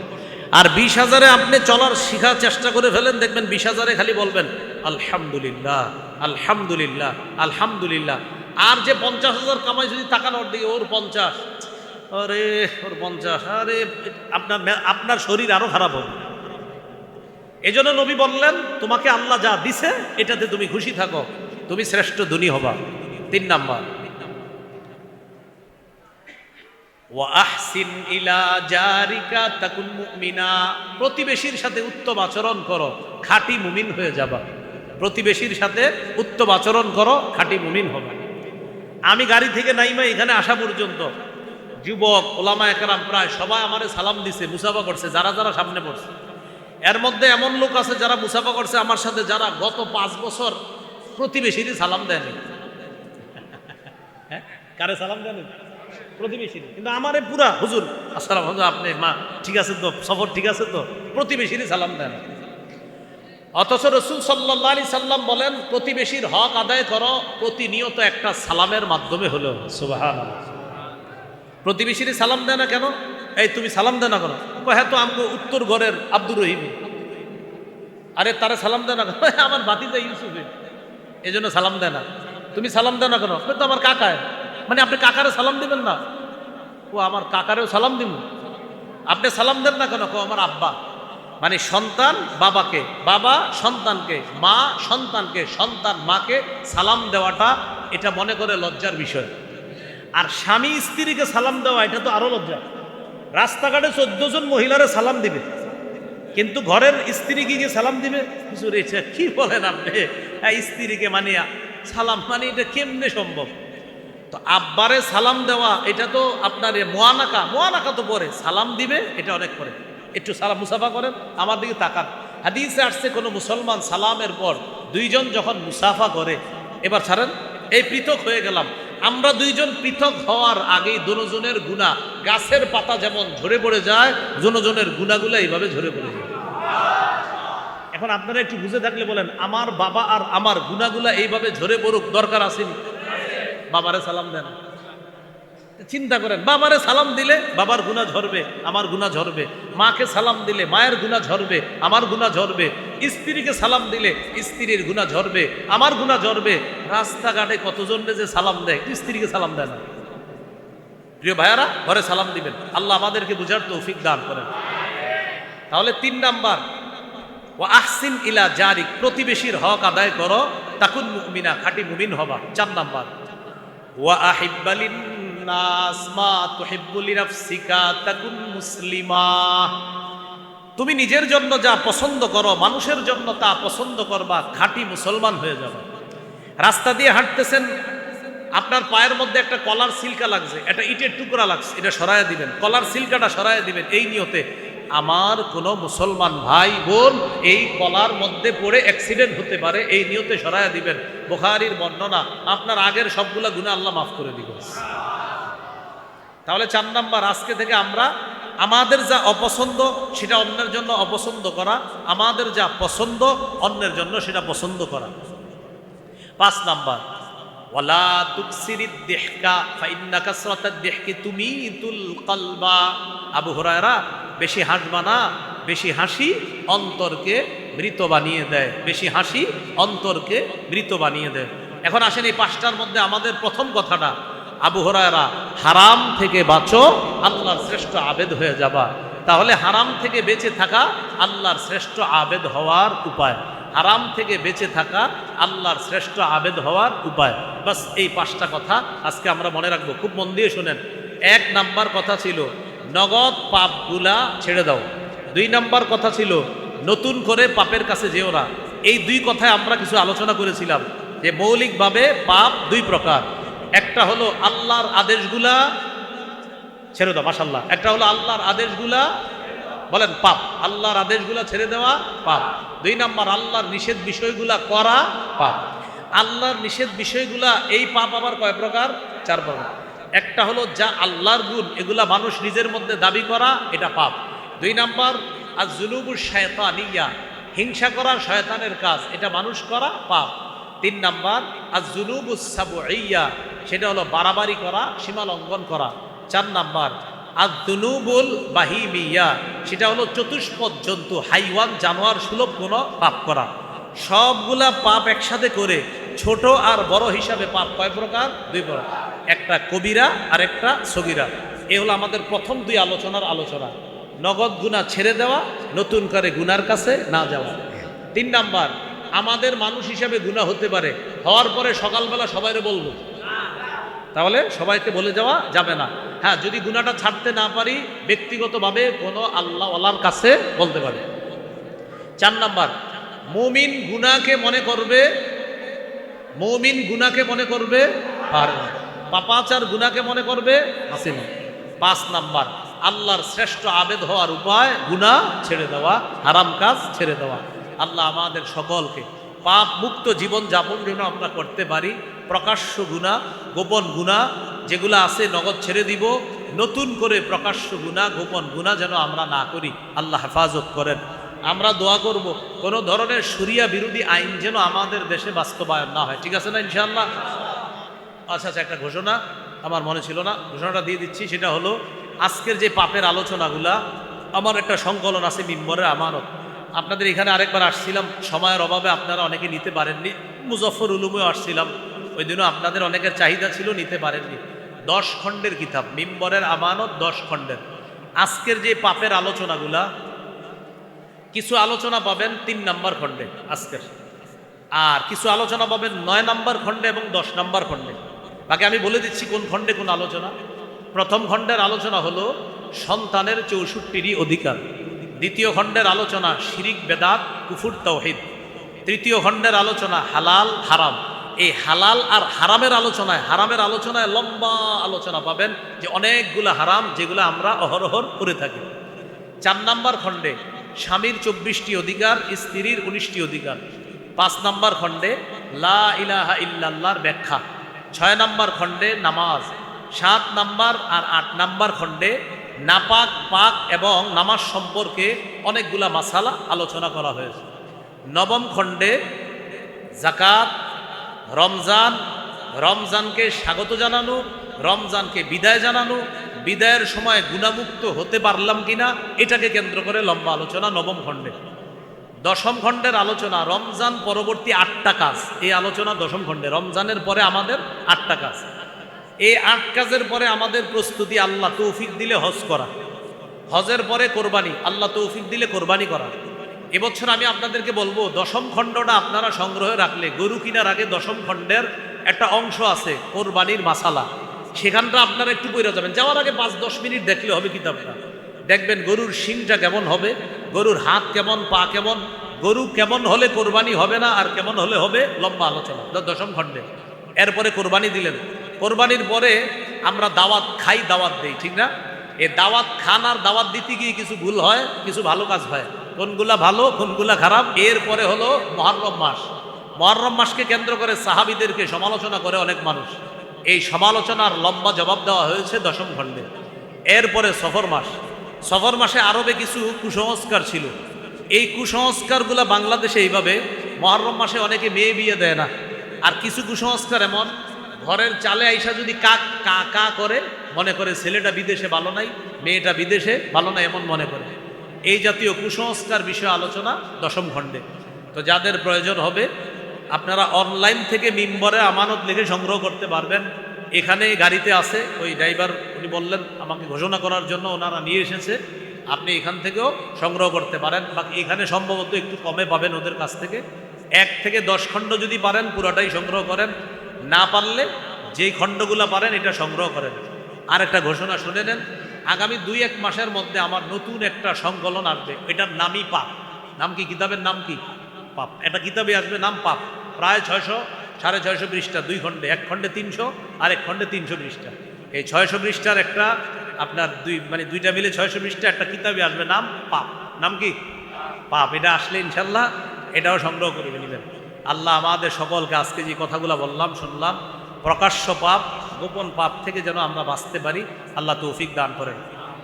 আর 20,000-এ আপনি চলার শিখার চেষ্টা করে ফেলেন, দেখবেন 20,000-এ খালি বলবেন আলহামদুলিল্লাহ, আলহামদুলিল্লাহ, আলহামদুলিল্লাহ। আর যে 50,000 কামাই, যদি তাকান ওর দিকে, ওর 50, আরে ওর 50, আরে আপনার শরীর আরো খারাপ হবে। এজন্য নবী বললেন, তোমাকে আল্লাহ যা দিছে এটাতে তুমি খুশি থাকো, তুমি শ্রেষ্ঠ ধনী হবা। 3 নাম্বার, ওয়া আহসিন ইলা জারিকা তাকুন মুমিনা। প্রতিবেশীর সাথে উত্তম আচরণ করো, খাঁটি মুমিন হয়ে যাবা। প্রতিবেশীর সাথে উত্তম আচরণ করো, খাঁটি মুমিন হবে। আমি গাড়ি থেকে নাইমা এখানে আসা পর্যন্ত যুবক ওলামা একরাম প্রায় সবাই আমারে সালাম দিছে, মুসাফা করছে, যারা যারা সামনে পড়ছে। এর মধ্যে এমন লোক আছে যারা মুসাফা করছে আমার সাথে, যারা গত 5 বছর প্রতিবেশীরই সালাম দেয়নি। হ্যাঁ, কারে সালাম দেয়নি? প্রতিবেশী। কিন্তু আমারে পুরা হুজুর আসসালাম, হুজুর আপনি মা ঠিক আছে তো, সফর ঠিক আছে তো, প্রতিবেশীরই সালাম দেন। অথচ রাসূল সাল্লাল্লাহু আলাইহি সাল্লাম বলেন, প্রতিবেশীর হক আদায় করো প্রতিনিয়ত একটা সালামের মাধ্যমে হলো। সুবহানাল্লাহ। প্রতিবেশীরই সালাম দেয় না কেন? এই তুমি সালাম দেয় না কেন? হ্যাঁ তো আমগো উত্তর ঘরের আব্দুর রহিম। আরে তারে সালাম দেয় না কেন? আমার ভাতিজা ইউসুফে, এই জন্য সালাম দেয় না। তুমি সালাম দেয় না কেন? তো আমার কাকায়। মানে আপনি কাকারে সালাম দিবেন না? ও আমার কাকারেও সালাম দিব। আপনি সালাম দেন না কেন? আমার আব্বা। মানে সন্তান বাবাকে, বাবা সন্তানকে, মা সন্তানকে, সন্তান মাকে সালাম দেওয়াটা এটা মনে করে লজ্জার বিষয়। আর স্বামী স্ত্রীকে সালাম দেওয়া এটা তো আরো লজ্জা। রাস্তাঘাটে 14 জন মহিলারে সালাম দিবে, কিন্তু ঘরের স্ত্রীকে গিয়ে সালাম দিবে? হুজুর এটা কি বলেন আপনি? স্ত্রীকে মানিয়া সালাম, মানে এটা কেমনে সম্ভব? তো আব্বারে সালাম দেওয়া এটা তো আপনার মোয়ানাকা তো পরে, সালাম দিবে এটা অনেক পরে। একটু সালাম মুসাফা করেন, আমার দিকে তাকান। হাদিসে আসছে কোনো মুসলমান সালামের পর 2 জন যখন মুসাফা করে, এবার ছাড়েন, এই পৃথক হয়ে গেলাম, আমরা 2 জন পৃথক হওয়ার আগেই দুজনের গুনাহ গাছের পাতা যেমন ঝরে পড়ে যায়, দুজনের গুনাহগুলো এইভাবে ঝরে পড়ে যায়। এখন আপনারা একটু বুঝে থাকলে বলেন, আমার বাবা আর আমার গুনাহগুলো এইভাবে ঝরে পড়ুক, দরকার আসেনি? বাবারে সালাম দেন, চিন্তা করেন, বাবারে সালাম দিলে বাবার গুনাহ ঝরবে, আমার গুনাহ ঝরবে। মাকে সালাম দিলে মায়ের গুনাহ ঝরবে, আমার গুনাহ ঝরবে। স্ত্রীকে সালাম দিলে স্ত্রীর গুনাহ ঝরবে, আমার গুনাহ ঝরবে। রাস্তাঘাটে কতজন যে সালাম দেয়, স্ত্রীকে সালাম দেয় না। প্রিয় ভাইয়ারা, ঘরে সালাম দিবেন। আল্লাহ আমাদেরকে বুঝার তৌফিক দান করেন। তাহলে ৩ নাম্বার, ও আহসিন ইলা জারিক, প্রতিবেশীর হক আদায় করো, তাকুন মুমিনা, খাঁটি মুমিন হবা। ৪ নাম্বার, ওয়া আহিব্বালিন নাস মা তুহিব্বু লিনাফসিকা তাকুন মুসলিমা, তুমি নিজের জন্য যা পছন্দ করো মানুষের জন্য তা পছন্দ করবা, খাঁটি মুসলমান হয়ে যাবে। রাস্তা দিয়ে হাঁটতেছেন, আপনার পায়ের মধ্যে একটা কলার সিল্কা লাগছে, একটা ইটের টুকরা লাগছে, এটা সরাইয়া দিবেন, কলার সিল্কাটা সরাইয়া দিবেন, এই নিয়তে আমার কোনো মুসলমান ভাই বোন এই কলার মধ্যে পড়ে অ্যাক্সিডেন্ট হতে পারে, এই নিয়তে সরাইয়া দিবেন। বুখারীর বর্ণনা, আপনার আগের সবগুলা গুনাহ আল্লাহ মাফ করে দিবেন। তাহলে ৪ নাম্বার, আজকে থেকে আমরা আমাদের যা অপছন্দ সেটা অন্যের জন্য অপছন্দ করা, আমাদের যা পছন্দ অন্যের জন্য সেটা পছন্দ করা। ৫ নাম্বার, ওয়ালা তুকসিরিদ দিহকা ফাইন্না কাসরাতাদ দিহকি তুমিতুল কলবা, আবু হুরায়রা, বেশি হাসবা না, বেশি হাসি অন্তরকে মৃত বানিয়ে দেয়, বেশি হাসি অন্তরকে মৃত বানিয়ে দেয়। এখন আসেন এই ৫টার মধ্যে আমাদের প্রথম কথাটা, আবু হুরায়রা, হারাম থেকে বাঁচো, আল্লাহর শ্রেষ্ঠ আবেদ হয়ে যাবা। তাহলে হারাম থেকে বেঁচে থাকা আল্লাহর শ্রেষ্ঠ আবেদ হওয়ার উপায়, হারাম থেকে বেঁচে থাকা আল্লাহর শ্রেষ্ঠ আবেদ হওয়ার উপায়। বাস এই ৫টা কথা আজকে আমরা মনে রাখবো, খুব মন দিয়ে শোনেন। ১ নাম্বার কথা ছিল নগদ পাপগুলা ছেড়ে দাও। ২ নাম্বার কথা ছিল নতুন করে পাপের কাছে যেও না। এই ২ কথায় আমরা কিছু আলোচনা করেছিলাম যে মৌলিকভাবে পাপ ২ প্রকার। একটা হলো আল্লাহর আদেশগুলা ছেড়ে দাও, মাশাআল্লাহ। একটা হলো আল্লাহর আদেশগুলা, বলেন পাপ, আল্লাহর আদেশগুলা ছেড়ে দেওয়া পাপ। ২ নাম্বার আল্লাহর নিষেধ বিষয়গুলা করা পাপ। আল্লাহর নিষেধ বিষয়গুলা, এই পাপ আবার কয় প্রকার? ৪ প্রকার। একটা হলো যা আল্লাহর গুণ, এগুলা মানুষ নিজের মধ্যে দাবি করা, এটা পাপ। ২ নাম্বার আয-যুনুবুশ শায়তানিয়া, হিংসা করা শয়তানের কাজ, এটা মানুষ করা পাপ। ৩ নাম্বার আয-যুনুবুস সাবউইয়া, সেটা হলো বাড়াবাড়ি করা, সীমা লঙ্ঘন করা। ৪ নাম্বার আয-যুনুবুল বাহিমিয়া, সেটা হলো চতুষ্পদ জন্তু, হাইওয়ান, জানোয়ার সুলভ কোনো পাপ করা। সবগুলা পাপ একসাথে করে ছোট আর বড় হিসাবে পাপ কয় প্রকার? ২ প্রকার। একটা কবিরা আর একটা সগীরা। এ হলো আমাদের প্রথম ২ আলোচনার আলোচনা। নগদ গুনাহ ছেড়ে দেওয়া, নতুন করে গুনার কাছে না যাওয়া। ৩ নাম্বার, আমাদের মানুষ হিসাবে গুনাহ হতে পারে, হওয়ার পরে সকালবেলা সবাইরে বলবো, তাহলে সবাইকে বলে যাওয়া যাবে না। হ্যাঁ, যদি গুনাহটা ছাড়তে না পারি ব্যক্তিগতভাবে কোনো আল্লাহওয়ালার কাছে বলতে পারে। ৪ নাম্বার, মুমিন গুনাহকে মনে করবে, মুমিন গুনাহকে মনে করবে পারে না, পাপাচার গুনাহকে মনে করবে আছে না। ৫ নাম্বার, আল্লাহর শ্রেষ্ঠ আবেদ হওয়ার উপায় গুনাহ ছেড়ে দেওয়া, হারাম কাজ ছেড়ে দেওয়া। আল্লাহ আমাদের সকলকে পাপ মুক্ত জীবন যাপন যেন আমরা করতে পারি। প্রকাশ্য গুনাহ, গোপন গুনাহ যেগুলো আছে নগদ ছেড়ে দিব, নতুন করে প্রকাশ্য গুনাহ, গোপন গুনাহ যেন আমরা না করি। আল্লাহ হেফাজত করেন। আমরা দোয়া করব কোনো ধরনের শরিয়া বিরোধী আইন যেন আমাদের দেশে বাস্তবায়ন না হয়। ঠিক আছে না ইনশাআল্লাহ? আচ্ছা, একটা ঘোষণা আমার মনে ছিল না, ঘোষণাটা দিয়ে দিচ্ছি। সেটা হলো আজকের যে পাপের আলোচনাগুলা, আমার একটা সংকলন আছে মিম্বরের আমানত। আপনাদের এখানে আরেকবার আসছিলাম, সময়ের অভাবে আপনারা অনেকে নিতে পারেননি। মুজফফর উলুমেও আসছিলাম, ওই দিনও আপনাদের অনেকের চাহিদা ছিল, নিতে পারেননি। 10 খণ্ডের কিতাব, মিম্বরের আমানত 10 খণ্ডের। আজকের যে পাপের আলোচনাগুলা, কিছু আলোচনা পাবেন 3 নাম্বার খণ্ডে আজকের, আর কিছু আলোচনা পাবেন 9 নাম্বার খণ্ডে এবং 10 নাম্বার খণ্ডে। বাকি আমি বলে দিচ্ছি কোন খণ্ডে কোন আলোচনা। প্রথম খণ্ডের আলোচনা হলো সন্তানের 64টি অধিকার। দ্বিতীয় খণ্ডের আলোচনা শিরিক, বেদাত, কুফর, তাওহীদ। তৃতীয় খণ্ডের আলোচনা হালাল, হারাম। এই হালাল আর হারামের আলোচনায় লম্বা আলোচনা পাবেন যে অনেকগুলো হারাম যেগুলো আমরা অহরহর করে থাকি। 4 নাম্বার খণ্ডে স্বামীর 24টি অধিকার, স্ত্রীর 19টি অধিকার। 5 নাম্বার খণ্ডে লা ইলাহা ইল্লাল্লাহর ব্যাখ্যা। 6 নাম্বার খণ্ডে নামাজ। 7 নাম্বার আর 8 নাম্বার খণ্ডে নাপাক, পাক এবং নামাজ সম্পর্কে অনেকগুলা মাসালা আলোচনা করা হয়েছে। 9ম খণ্ডে যাকাত, রমজান, রমজানকে স্বাগত জানানো, রমজানকে বিদায় জানানো, বিদায়ের সময় গুনাহমুক্ত হতে পারলাম কিনা, এটাকে কেন্দ্র করে লম্বা আলোচনা 9ম খণ্ডে। 10ম খণ্ডের আলোচনা রমজান পরবর্তী 8টা কাজ। এই আলোচনা 10ম খণ্ডে। রমজানের পরে আমাদের 8টা কাজ। এই 8 কাজের পরে আমাদের প্রস্তুতি, আল্লাহ তৌফিক দিলে হজ করা। হজের পরে কোরবানি, আল্লাহ তৌফিক দিলে কোরবানি করা। এবছর আমি আপনাদেরকে বলবো, দশম খণ্ডটা আপনারা সংগ্রহে রাখলে, গরু কিনার আগে দশম খণ্ডের একটা অংশ আছে কোরবানির মাসালা, সেখানটা আপনারা একটু পড়ে যাবেন। যাওয়ার আগে 5-10 মিনিট দেখলে হবে কিতাবটা। দেখবেন গরুর শিংটা কেমন হবে, গরুর হাত কেমন, পা কেমন, গরু কেমন হলে কোরবানি হবে না, আর কেমন হলে হবে, লম্বা আলোচনা দশম খণ্ডে। এরপরে কোরবানি দিলেন। কোরবানির পরে আমরা দাওয়াত খাই, দাওয়াত দেই, ঠিক না? এই দাওয়াত খান আর দাওয়াত দিতে গিয়ে কিছু ভুল হয়, কিছু ভালো কাজ হয়। কোনগুলা ভালো, কোনগুলা খারাপ। এরপরে হলো মুহররম মাস। মুহররম মাসকে কেন্দ্র করে সাহাবীদেরকে সমালোচনা করে অনেক মানুষ। এই সমালোচনার লম্বা জবাব দেওয়া হয়েছে দশম খণ্ডে। এরপরে সফর মাস। সফর মাসে আরবে কিছু কুসংস্কার ছিল। এই কুসংস্কারগুলা বাংলাদেশে এইভাবে, মুহররম মাসে অনেকে মেয়ে বিয়ে দেয় না। আর কিছু কুসংস্কার এমন, ঘরের চালে আইসা যদি কাক কা কা করে, মনে করে ছেলেটা বিদেশে ভালো নাই, মেয়েটা বিদেশে ভালো নাই, এমন মনে করে। এই জাতীয় কুসংস্কার বিষয়ে আলোচনা দশম খণ্ডে। তো যাদের প্রয়োজন হবে আপনারা অনলাইন থেকে মিম্বরে আমানত লিখে সংগ্রহ করতে পারবেন। এখানে গাড়িতে আছে, ওই ড্রাইভার উনি বললেন আমাকে ঘোষণা করার জন্য, ওনারা নিয়ে এসেছে। আপনি এখান থেকেও সংগ্রহ করতে পারেন, বাকি এখানে সম্ভবত একটু কমে পাবেন ওদের কাছ থেকে। 1 থেকে 10 খণ্ড যদি পারেন পুরোটাই সংগ্রহ করেন, না পারলে যেই খণ্ডগুলো পারেন এটা সংগ্রহ করেন। আর একটা ঘোষণা শুনে নেন, আগামী 2-1 মাসের মধ্যে আমার নতুন একটা সংকলন আসবে, এটার নামই পাপ। নাম কি? কিতাবের নাম কি? পাপ। একটা কিতাবে আসবে, নাম পাপ। প্রায় 600-650 পৃষ্ঠা, 2 খণ্ডে, 1 খণ্ডে 300 আর 1 খণ্ডে 300 পৃষ্ঠা। এই 600 পৃষ্ঠার একটা আপনার দুইটা মিলে 600 পৃষ্ঠা একটা কিতাবে আসবে, নাম পাপ। নাম কি? পাপ। এটা আসলে ইনশাল্লাহ এটাও সংগ্রহ করে নেবেন। আল্লাহ আমাদের সকলকে আজকে যে কথাগুলো বললাম, শুনলাম, প্রকাশ্য পাপ, গোপন পাপ থেকে যেন আমরা বাঁচতে পারি, আল্লাহ তৌফিক দান করেন।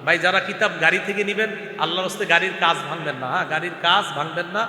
ভাই, যারা কিতাব গাড়ি থেকে নেবেন, আল্লাহর রাস্তায় গাড়ির কাজ ভাঙবেন না। হ্যাঁ, গাড়ির কাজ ভাঙবেন না।